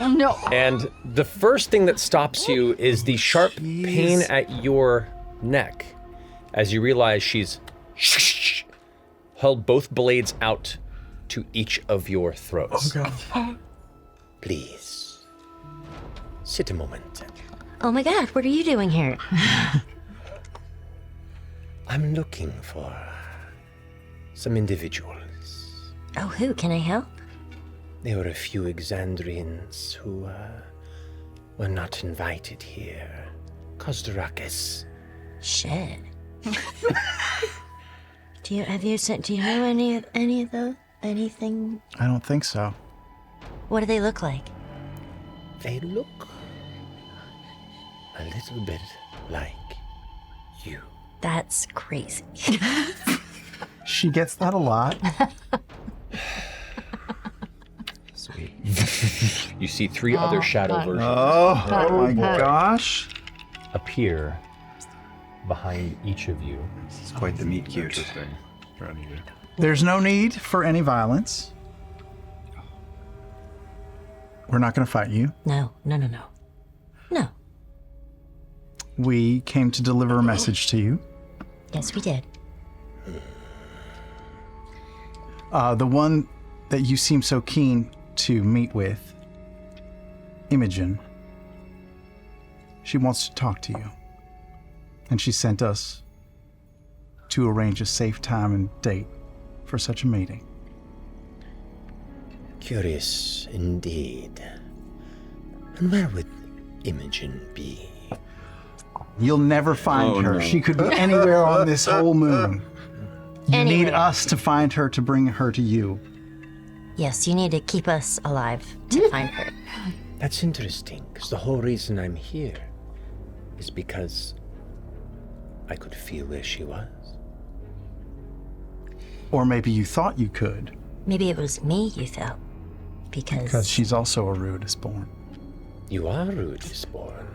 No. and the first thing that stops you is the sharp pain at your neck as you realize she's held both blades out to each of your throats. Please. Sit a moment. Oh my god, what are you doing here? I'm looking for some individuals. Oh, who? Can I help? There were a few Exandrians who were not invited here. Caused a ruckus. Shit. Do you know any of those? Anything? I don't think so. What do they look like? They look a little bit like you. That's crazy. She gets that a lot. Sweet. You see 3 other shadow versions Oh my gosh. appear behind each of you. This is quite the meet cute. Interesting. Trying to get- There's no need for any violence. We're not going to fight you. No. We came to deliver a message to you. Yes, we did. The one that you seem so keen to meet with, Imogen, she wants to talk to you. And she sent us to arrange a safe time and date for such a meeting. Curious indeed. And where would Imogen be? You'll never find her. She could be anywhere on this whole moon. You need us to find her to bring her to you. Yes, you need to keep us alive to find her. That's interesting, because the whole reason I'm here is because I could feel where she was. Or maybe you thought you could. Maybe it was me you felt. Because she's also a Ruidus born. You are Ruidus born.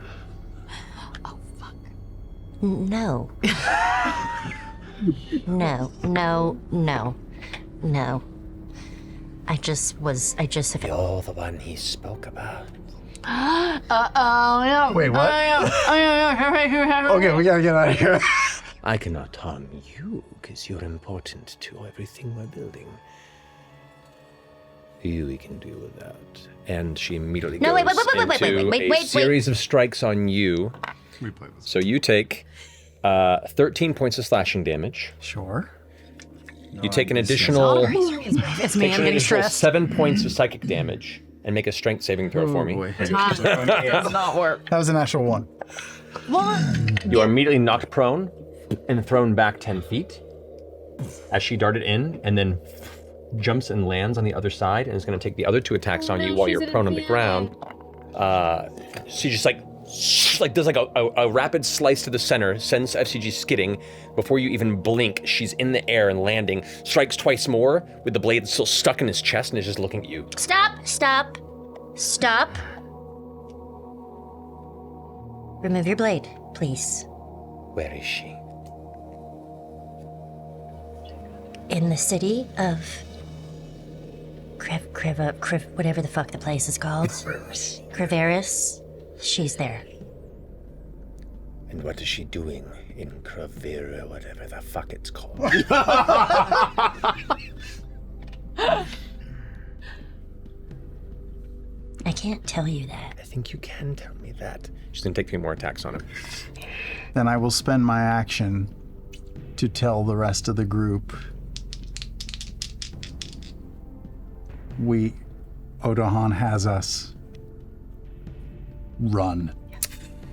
No. No. I just have... You're the one he spoke about. No. Wait, what? Okay, we gotta get out of here. I cannot harm you, because you're important to everything we're building. You we can deal with that. And she immediately goes into a series of strikes on you. We play this. So you take 13 points of slashing damage. Sure. You take an additional, It's me. I'm getting stressed. 7 points of psychic damage and make a strength saving throw for me. Does not work. That was an actual one. You are immediately knocked prone and thrown back 10 feet as she darted in and then jumps and lands on the other side and is going to take the other 2 attacks on you while you're prone on the ground. She just does like a rapid slice to the center, sends FCG skidding. Before you even blink, she's in the air and landing, strikes twice more with the blade still stuck in his chest and is just looking at you. Stop. Remove your blade, please. Where is she? In the city of whatever the fuck the place is called. Crevaris. She's there. And what is she doing in Kravira, whatever the fuck it's called? I can't tell you that. I think you can tell me that. She's going to take 3 more attacks on him. Then I will spend my action to tell the rest of the group Odohan has us. Run.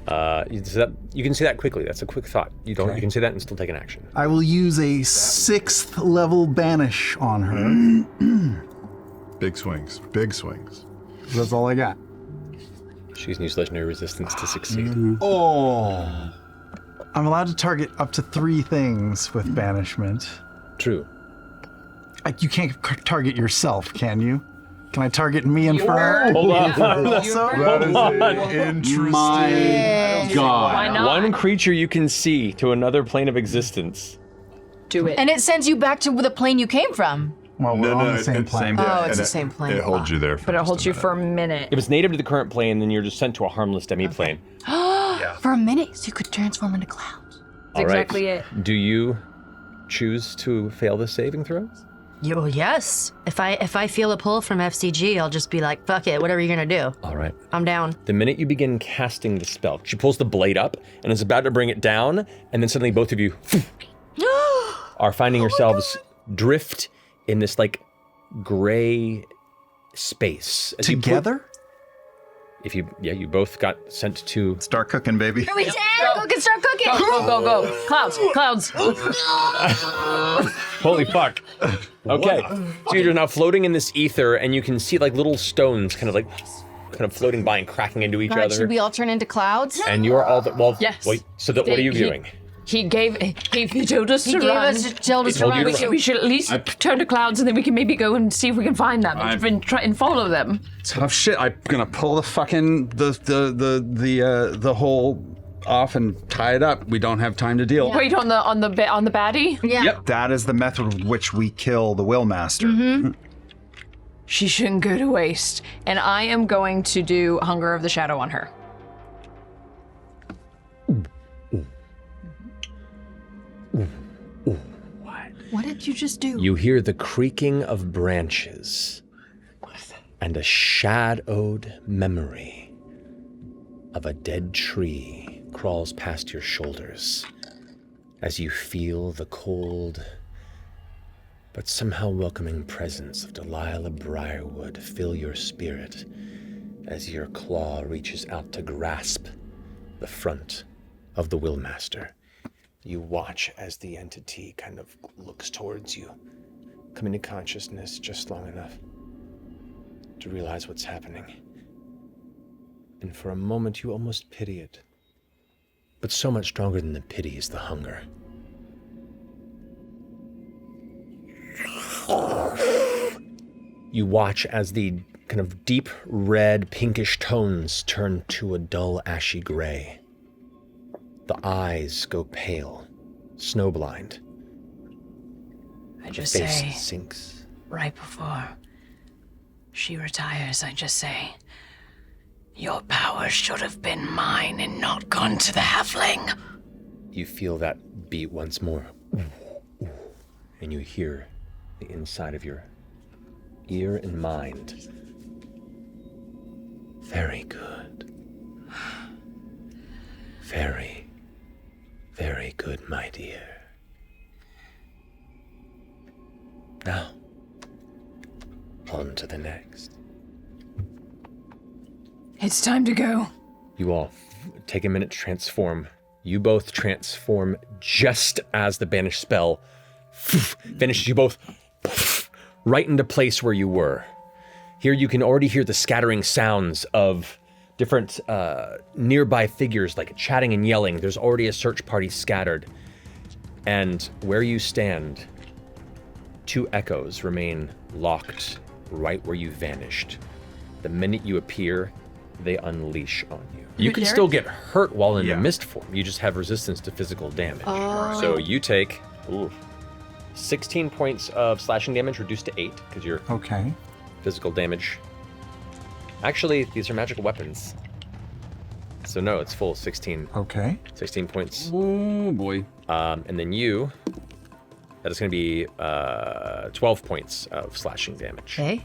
You can say that quickly. That's a quick thought. You can say that and still take an action. I will use a 6th level banish on her. Big swings. Big swings. That's all I got. She's used legendary resistance to succeed. Oh. I'm allowed to target up to 3 things with banishment. True. You can't target yourself, can you? Can I target me and Fern? Hold on. That is an interesting. My God. Why not? One creature you can see to another plane of existence. Do it. And it sends you back to the plane you came from. Well, we're on the same plane. Oh, it's the same plane. It holds you there. For But it just holds a you minute. for a minute. If it's native to the current plane, then you're just sent to a harmless demi-plane. For a minute, so you could transform into clouds. All right. exactly it. Do you choose to fail the saving throws? Yes. If I feel a pull from FCG, I'll just be like, fuck it, whatever you're gonna do. All right. I'm down. The minute you begin casting the spell, she pulls the blade up and is about to bring it down, and then suddenly both of you are finding yourselves drift in this like gray space. As Together? You both got sent to start cooking, baby. We did! Start cooking! Go. Clouds. Holy fuck. Okay. So you're now floating in this ether, and you can see like little stones kind of floating by and cracking into each God, other. should we all turn into clouds? And you're all Yes. Wait, so what are you doing? He told us to run. Told us to run. We should at least turn to clouds, and then we can maybe go and see if we can find them and try and follow them. Tough shit. I'm gonna pull the fucking the hole off and tie it up. We don't have time to deal. Wait on the baddie. Yeah. Yep. That is the method with which we kill the Will Master. Mm-hmm. She shouldn't go to waste, and I am going to do Hunger of the Shadow on her. What did you just do? You hear the creaking of branches and a shadowed memory of a dead tree crawls past your shoulders as you feel the cold but somehow welcoming presence of Delilah Briarwood fill your spirit as your claw reaches out to grasp the front of the Willmaster. You watch as the entity kind of looks towards you, coming to consciousness just long enough to realize what's happening. And for a moment, you almost pity it. But so much stronger than the pity is the hunger. You watch as the kind of deep red, pinkish tones turn to a dull, ashy gray. The eyes go pale, snowblind. I just the face say, sinks. right before she retires, I just say, your power should have been mine and not gone to the halfling. You feel that beat once more. And you hear the inside of your ear and mind. Very good. Very, very good, my dear. Now, on to the next. It's time to go. You all take a minute to transform. You both transform just as the banish spell finishes. You both right into place where you were. Here you can already hear the scattering sounds of different nearby figures like chatting and yelling. There's already a search party scattered. And where you stand, two echoes remain locked right where you vanished. The minute you appear, they unleash on you. You can still get hurt while in the mist form. You just have resistance to physical damage. Oh. So you take 16 points of slashing damage reduced to 8 because you're physical damage. Actually, these are magical weapons. So no, it's full 16. Okay. 16 points. Oh boy. And then you, that is going to be 12 points of slashing damage. Okay.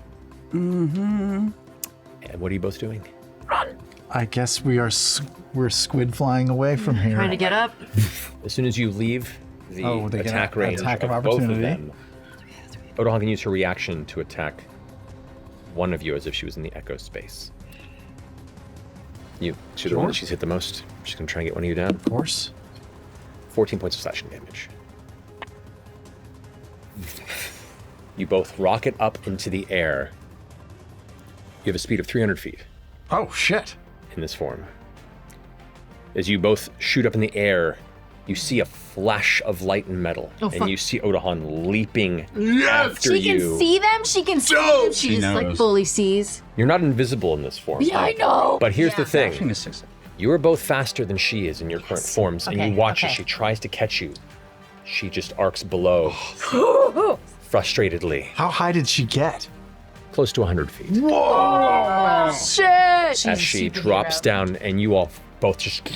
Mm-hmm. And what are you both doing? Run. I guess we're squid flying away from here. Trying to get up. As soon as you leave the they get attack an range attack of of both of opportunity. them, Odahan can use her reaction to attack one of you as if she was in the echo space. She's the one that she's hit the most. She's going to try and get one of you down. Of course. 14 points of slashing damage. You both rocket up into the air. You have a speed of 300 feet. Oh, shit. In this form. As you both shoot up in the air, you see a flash of light and metal. Oh, and fuck. you see Odahan leaping after She you. can see them? She can see them? She just like knows. fully sees. You're not invisible in this form. Yeah, I know. But here's the thing. Slashing is 6. You are both faster than she is in your current forms, and Okay, you watch okay. as she tries to catch you. She just arcs below, frustratedly. How high did she get? Close to 100 feet. Whoa! Shit! As she drops down, and you all both just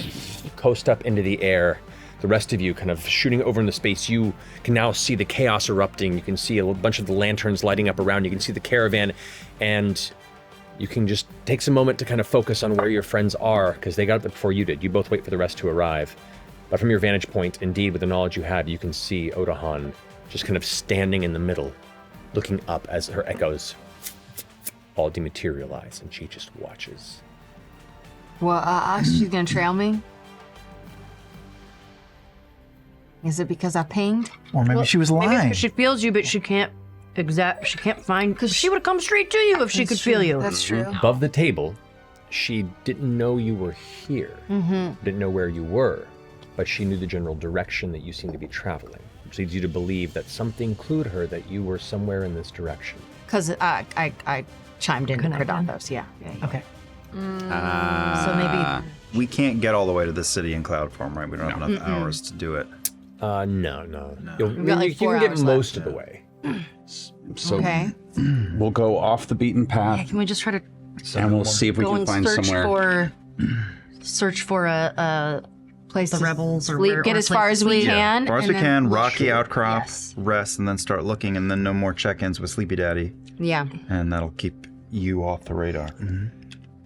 coast up into the air. The rest of you kind of shooting over into space. You can now see the chaos erupting. You can see a bunch of the lanterns lighting up around. You can see the caravan, and you can just take some moment to kind of focus on where your friends are, because they got up before you did. You both wait for the rest to arrive. But from your vantage point, indeed, with the knowledge you have, you can see Odahan just kind of standing in the middle, looking up as her echoes all dematerialize, and she just watches. Well, she's gonna trail me. Is it because I pinged? Or maybe she was lying. Maybe it's 'cause she feels you, but she can't find, because she would have come straight to you if she could feel you. That's true. Above the table, she didn't know you were here, didn't know where you were, but she knew the general direction that you seemed to be traveling, which leads you to believe that something clued her that you were somewhere in this direction. Because I chimed in Credathos, yeah. Okay. So maybe we can't get all the way to the city in cloud form, right? We don't have enough hours to do it. No. We've got like You 4 can get hours most left. of the way. So Okay. we'll go off the beaten Yeah, path, can we just try to and we'll see if we go can and find somewhere. search for a Place the to rebels or sleep, where, get or as place far to as we sleep. can. As far as and we then can, we'll rocky shoot. outcrop, Yes. rest, and then start looking, and then no more check-ins with Sleepy Daddy, Yeah. and that'll keep you off the radar.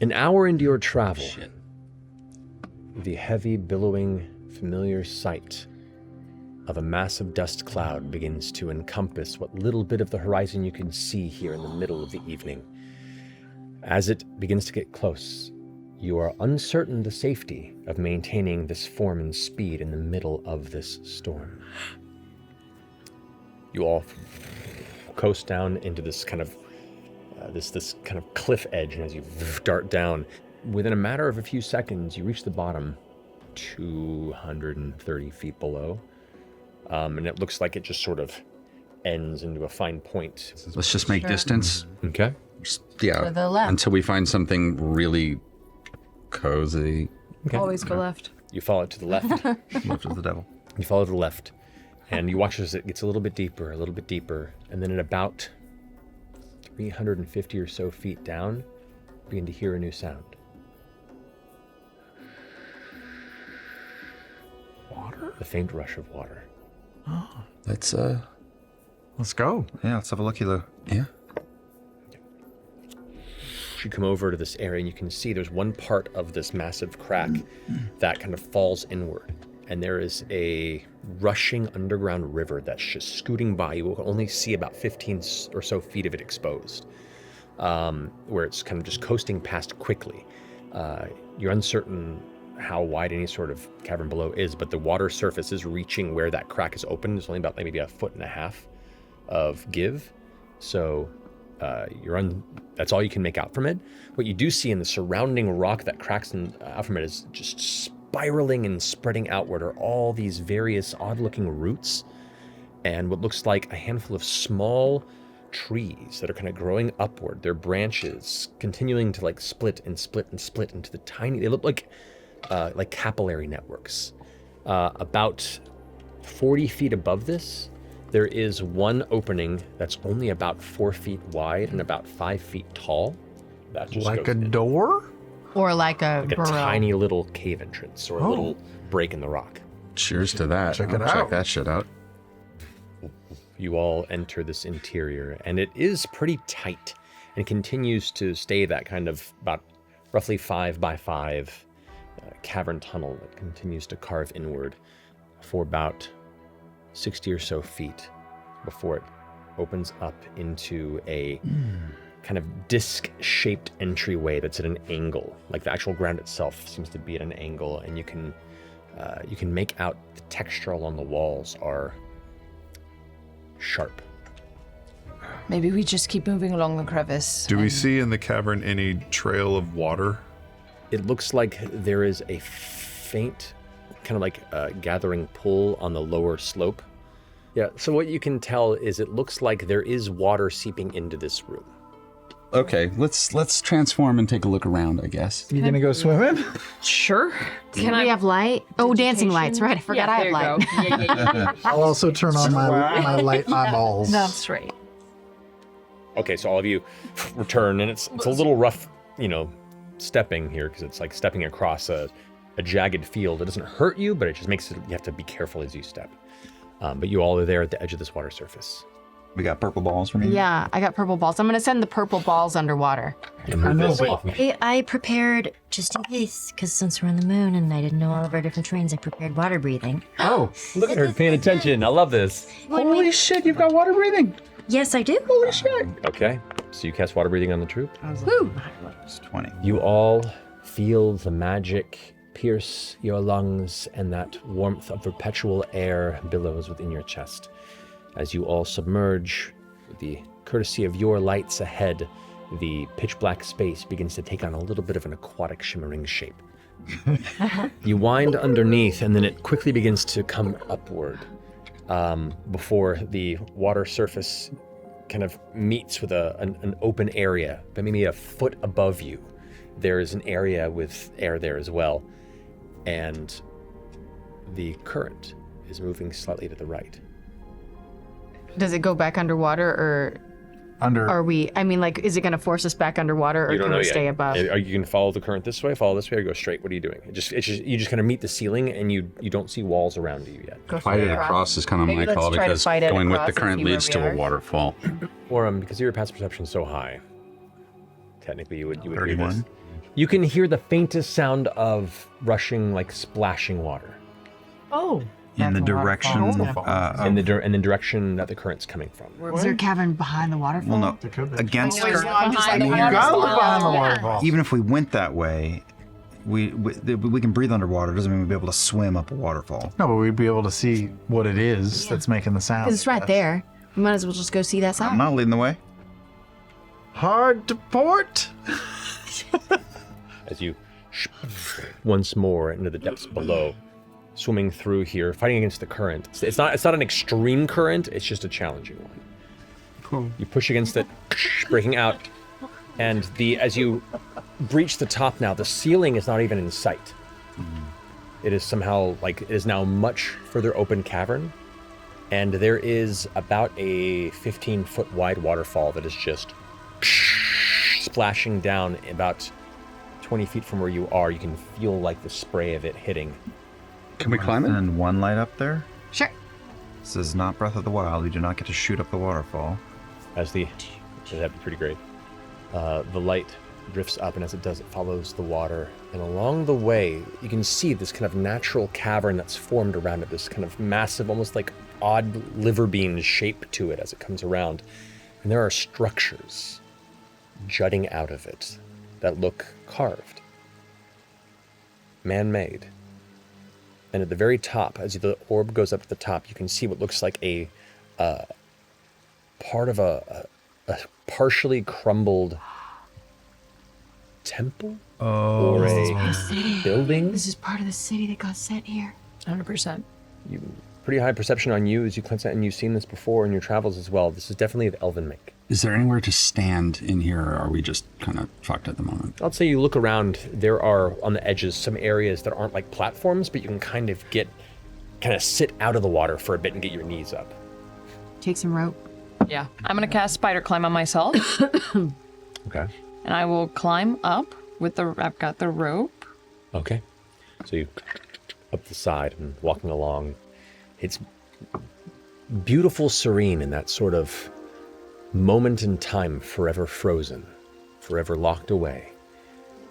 An hour into your travel, the heavy, billowing, familiar sight of a massive dust cloud begins to encompass what little bit of the horizon you can see here in the middle of the evening. As it begins to get close, you are uncertain the safety of maintaining this form and speed in the middle of this storm. You all coast down into this kind of this kind of cliff edge, and as you dart down, within a matter of a few seconds, you reach the bottom, 230 feet below, and it looks like it just sort of ends into a fine point. Let's just make distance. Okay. Yeah. To the left. Until we find something really cozy. Okay. Always go left. You follow it to the left. Left is the devil. You follow to the left, and you watch as it gets a little bit deeper, and then at about 350 or so feet down, you begin to hear a new sound. Water? The faint rush of water. Let's go. Yeah, let's have a looky, Lou. Yeah. You come over to this area and you can see there's one part of this massive crack that kind of falls inward, and there is a rushing underground river that's just scooting by. You will only see about 15 or so feet of it exposed, where it's kind of just coasting past quickly. You're uncertain how wide any sort of cavern below is, but the water surface is reaching where that crack is open. There's only about maybe 1.5 feet of give, so that's all you can make out from it. What you do see in the surrounding rock that cracks out from it is just spiraling and spreading outward are all these various odd-looking roots and what looks like a handful of small trees that are kind of growing upward. Their branches continuing to like split and split and split into the tiny. They look like capillary networks. About 40 feet above this, there is one opening that's only about 4 feet wide and about 5 feet tall. That just Like goes a in. door? Or like a burrow. Tiny little cave entrance or a little break in the rock. Cheers to that. Check it I'll out. Check that shit out. You all enter this interior, and it is pretty tight and continues to stay that kind of about roughly 5 by 5 cavern tunnel that continues to carve inward for about 60 or so feet before it opens up into a kind of disc-shaped entryway that's at an angle. Like the actual ground itself seems to be at an angle, and you can make out the texture along the walls are sharp. Maybe we just keep moving along the crevice. Do we see in the cavern any trail of water? It looks like there is a faint, kind of like gathering pull on the lower slope. Yeah, so what you can tell is it looks like there is water seeping into this room. Okay, let's transform and take a look around, I guess. You gonna go swimming? Sure. Do we have light? Oh, dancing lights, right. I forgot I have light. Yeah. I'll also turn on my light eyeballs. That's right. Okay, so all of you return, and it's a little rough, stepping here, because it's like stepping across a jagged field. It doesn't hurt you, but it just makes it, you have to be careful as you step. But you all are there at the edge of this water surface. We got purple balls from you? Yeah, I got purple balls. I'm going to send the purple balls underwater. I prepared, just in case, because since we're on the moon and I didn't know all of our different terrains, I prepared water breathing. Oh, look at her paying attention. I love this. Holy shit, you've got water breathing. Yes, I do. Holy shit. Okay, so you cast water breathing on the troop. Woo! It's 20. You all feel the magic pierce your lungs, and that warmth of perpetual air billows within your chest. As you all submerge, with the courtesy of your lights ahead, the pitch black space begins to take on a little bit of an aquatic shimmering shape. You wind underneath, and then it quickly begins to come upward before the water surface kind of meets with an open area, but maybe a foot above you. There is an area with air there as well, and the current is moving slightly to the right. Does it go back underwater, or are we? I mean, like, is it going to force us back underwater, or You don't can know we yet. stay above? Are you going to follow the current this way, follow this way, or go straight? What are you doing? You just kind of meet the ceiling, and you don't see walls around you yet. Fight it across is kind of Maybe my let's call, try to because fight it going with across the current and see where leads we to a are. waterfall. Or because your passive perception is so high, technically you would hear this. 31. You can hear the faintest sound of rushing, like splashing water. Oh. In the direction in the direction that the current's coming from. Is there a cavern behind the waterfall? Well, no. Against Oh, it's current. not behind the You gotta look behind the waterfall. waterfall. Even if we went that way, we can breathe underwater. Doesn't mean we'd be able to swim up a waterfall. No, but we'd be able to see what it is that's making the sound. 'Cause it's right there. We might as well just go see that side. I'm not leading the way. Hard to port. As you once more into the depths below, swimming through here, fighting against the current. It's not an extreme current, it's just a challenging one. Cool. You push against it, breaking out, and as you breach the top now, the ceiling is not even in sight. It is somehow it is now much further open cavern, and there is about a 15-foot wide waterfall that is just splashing down about 20 feet from where you are. You can feel like the spray of it hitting. Can we climb it? And one light up there. Sure. This is not Breath of the Wild. You do not get to shoot up the waterfall. That'd be pretty great. The light drifts up, and as it does, it follows the water. And along the way, you can see this kind of natural cavern that's formed around it, this kind of massive, almost like odd liver bean shape to it as it comes around. And there are structures jutting out of it that look carved, man-made. And at the very top, as the orb goes up to the top, you can see what looks like a part of a partially crumbled temple or a building. This is part of the city that got set here. 100%. Pretty high perception on you as you glance at, and you've seen this before in your travels as well. This is definitely of Elven make. Is there anywhere to stand in here, or are we just kind of fucked at the moment? I'd say you look around, there are on the edges some areas that aren't like platforms, but you can kind of sit out of the water for a bit and get your knees up. Take some rope. Yeah. I'm going to cast Spider Climb on myself. Okay. And I will climb up with I've got the rope. Okay. So you up the side and walking along. It's beautiful, serene in that sort of moment in time, forever frozen, forever locked away.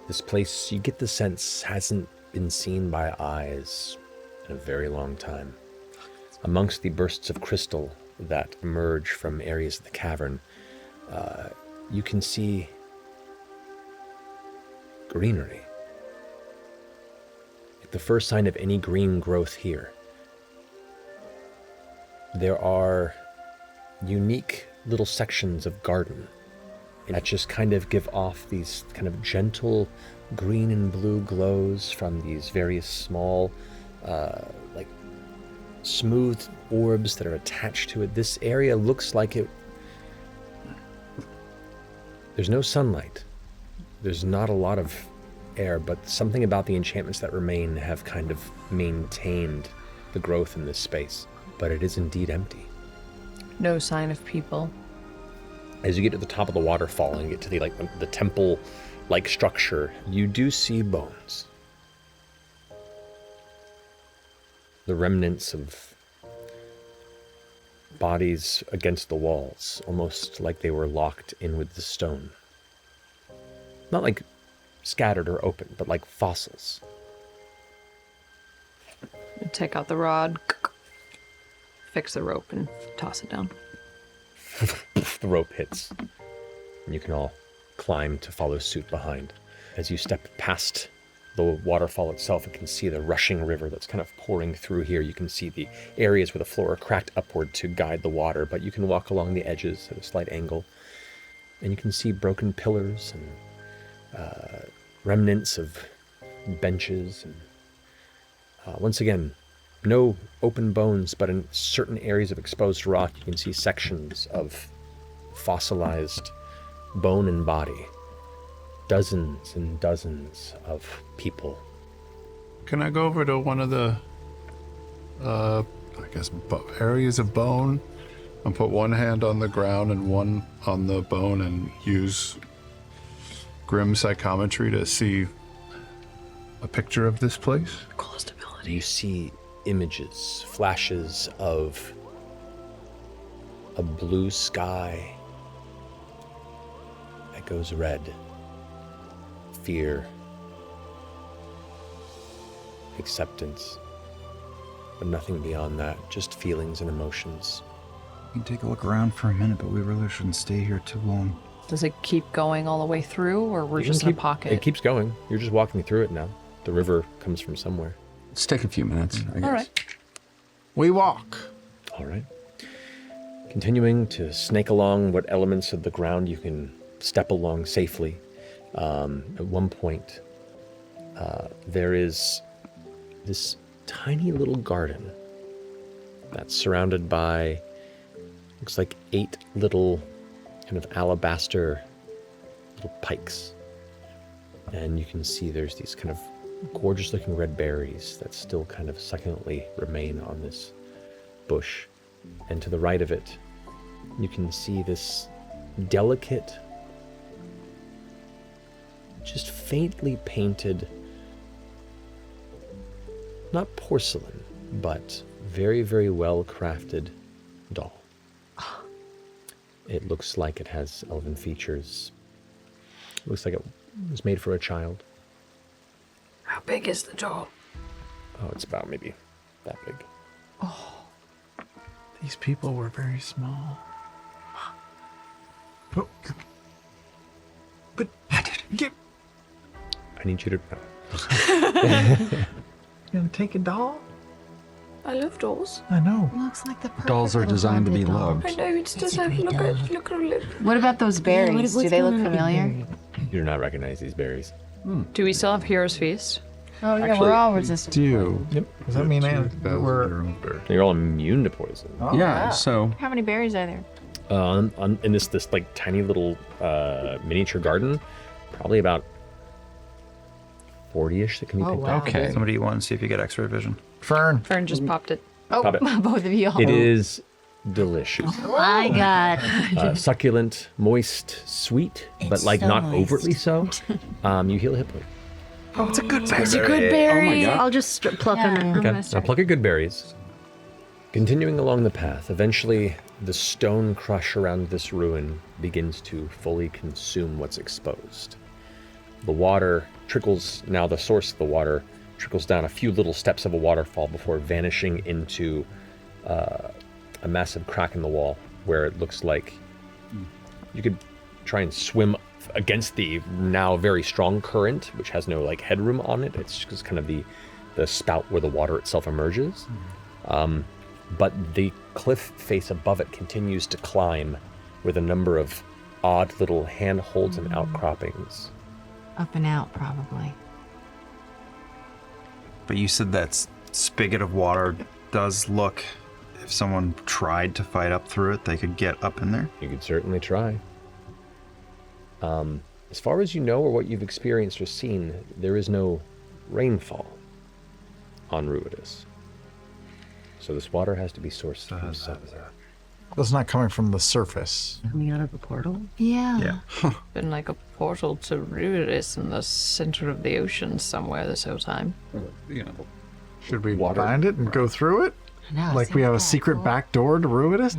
This place, you get the sense, hasn't been seen by eyes in a very long time. Amongst the bursts of crystal that emerge from areas of the cavern, you can see greenery. Like the first sign of any green growth here. There are unique little sections of garden that just kind of give off these kind of gentle green and blue glows from these various small, smooth orbs that are attached to it. This area looks like it. There's no sunlight. There's not a lot of air, but something about the enchantments that remain have kind of maintained the growth in this space. But it is indeed empty. No sign of people. As you get to the top of the waterfall and get to the temple-like structure, you do see bones. The remnants of bodies against the walls, almost like they were locked in with the stone. Not like scattered or open, but like fossils. Take out the rod, fix the rope, and toss it down. The rope hits, and you can all climb to follow suit behind. As you step past the waterfall itself, you can see the rushing river that's kind of pouring through here. You can see the areas where the floor are cracked upward to guide the water, but you can walk along the edges at a slight angle, and you can see broken pillars and remnants of benches. And once again, no open bones, but in certain areas of exposed rock, you can see sections of fossilized bone and body. Dozens and dozens of people. Can I go over to one of the, areas of bone and put one hand on the ground and one on the bone and use grim psychometry to see a picture of this place? You see images, flashes of a blue sky that goes red. Fear, acceptance, but nothing beyond that, just feelings and emotions. We can take a look around for a minute, but we really shouldn't stay here too long. Does it keep going all the way through, or we're just in a pocket? It keeps going. You're just walking through it now. The river comes from somewhere. Let's take a few minutes, I guess. All right. We walk. All right. Continuing to snake along what elements of the ground you can step along safely. At one point, there is this tiny little garden that's surrounded by, looks like 8 little kind of alabaster little pikes. And you can see there's these kind of gorgeous looking red berries that still kind of succulently remain on this bush. And to the right of it, you can see this delicate, just faintly painted, not porcelain, but very, very well crafted doll. It looks like it has elven features. It looks like it was made for a child. How big is the doll? Oh, it's about maybe that big. Oh, these people were very small. But get. I need you to. You gonna take a doll? I love dolls. I know. Looks like the perfect Dolls are little designed to be haunted doll. loved. I know, it's just look at What about those berries? what's Do they look going on with familiar? You do not recognize these berries. Do we still have Hero's Feast? Oh yeah, Actually, we're all resistant. Do. Yep. Does that mean we're? You're all immune to poison. Oh, Yeah, so How many berries are there? In this like tiny little miniature garden, probably about 40-ish that can be Oh, picked wow. up. okay. Somebody want to see if you get X-ray vision? Fern. Fern just popped it. Oh, Pop it. both of you. It is delicious. My God. Succulent, moist, sweet, but It's like so not moist. overtly so. You heal a hit point. Oh, it's a good berry. It's a good berry. Oh my God. I'll just pluck them. Okay, now pluck your good berries. Continuing along the path, eventually the stone crush around this ruin begins to fully consume what's exposed. The water trickles, now the source of the water trickles down a few little steps of a waterfall before vanishing into a massive crack in the wall where it looks like you could try and swim against the now very strong current, which has no like headroom on it. It's just kind of the spout where the water itself emerges. But the cliff face above it continues to climb with a number of odd little handholds and outcroppings. Up and out, probably. But you said that spigot of water does look, if someone tried to fight up through it, they could get up in there? You could certainly try. As far as you know or what you've experienced or seen, there is no rainfall on Ruidus. So this water has to be sourced from somewhere. That's not coming from the surface. Coming out of a portal? Yeah. Been like a portal to Ruidus in the center of the ocean somewhere this whole time. You know, Should we find it and go through it? No, Like we have a secret back door to Ruidus?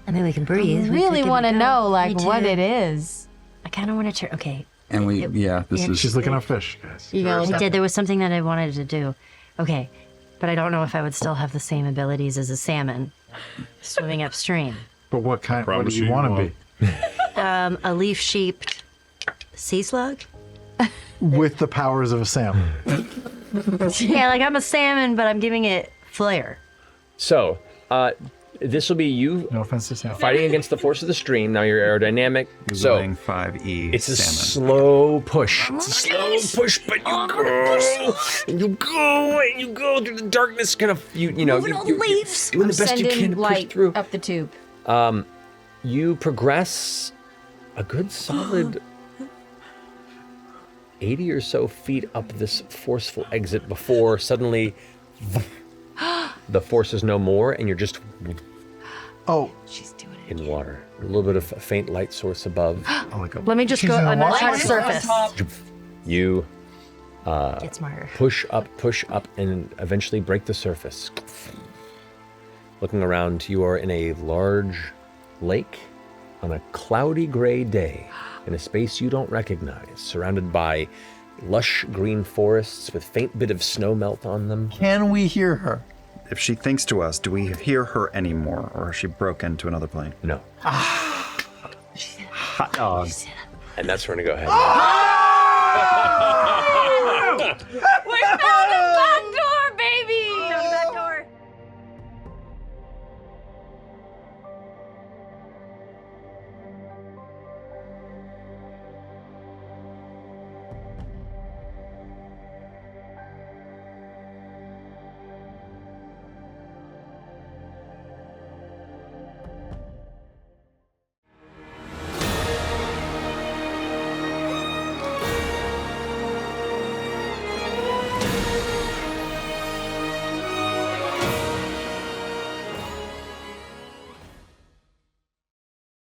I mean, we can breathe. I really want to know, like, what it is. I kind of want to turn. Okay. And this is. She's looking up fish, guys. I did. There was something that I wanted to do. Okay. But I don't know if I would still have the same abilities as a salmon swimming upstream. But what kind? What do you want to be? A leaf-sheeped sea slug? With the powers of a salmon. Yeah, like I'm a salmon, but I'm giving it flair. So, this will be you No offense to salmon. fighting against the force of the stream. Now you're aerodynamic. So, Googling 5e it's a salmon. slow push. It's a slow push, but you go, and you go, and you go through the darkness. Kind of, you know, Moving all the leaves. doing I'm the best you sending can to push light through. up the tube. You progress a good solid 80 or so feet up this forceful exit before suddenly the force is no more, and you're just She's doing in water. A little bit of a faint light source above. Let me just go on the surface. You Get smarter. push up, and eventually break the surface. Looking around, you are in a large lake on a cloudy gray day in a space you don't recognize, surrounded by lush green forests with faint bit of snow melt on them. Can we hear her? If she thinks to us, do we hear her anymore, or has she broke into another plane? No. Hot dog. And that's where I'm going to go ahead.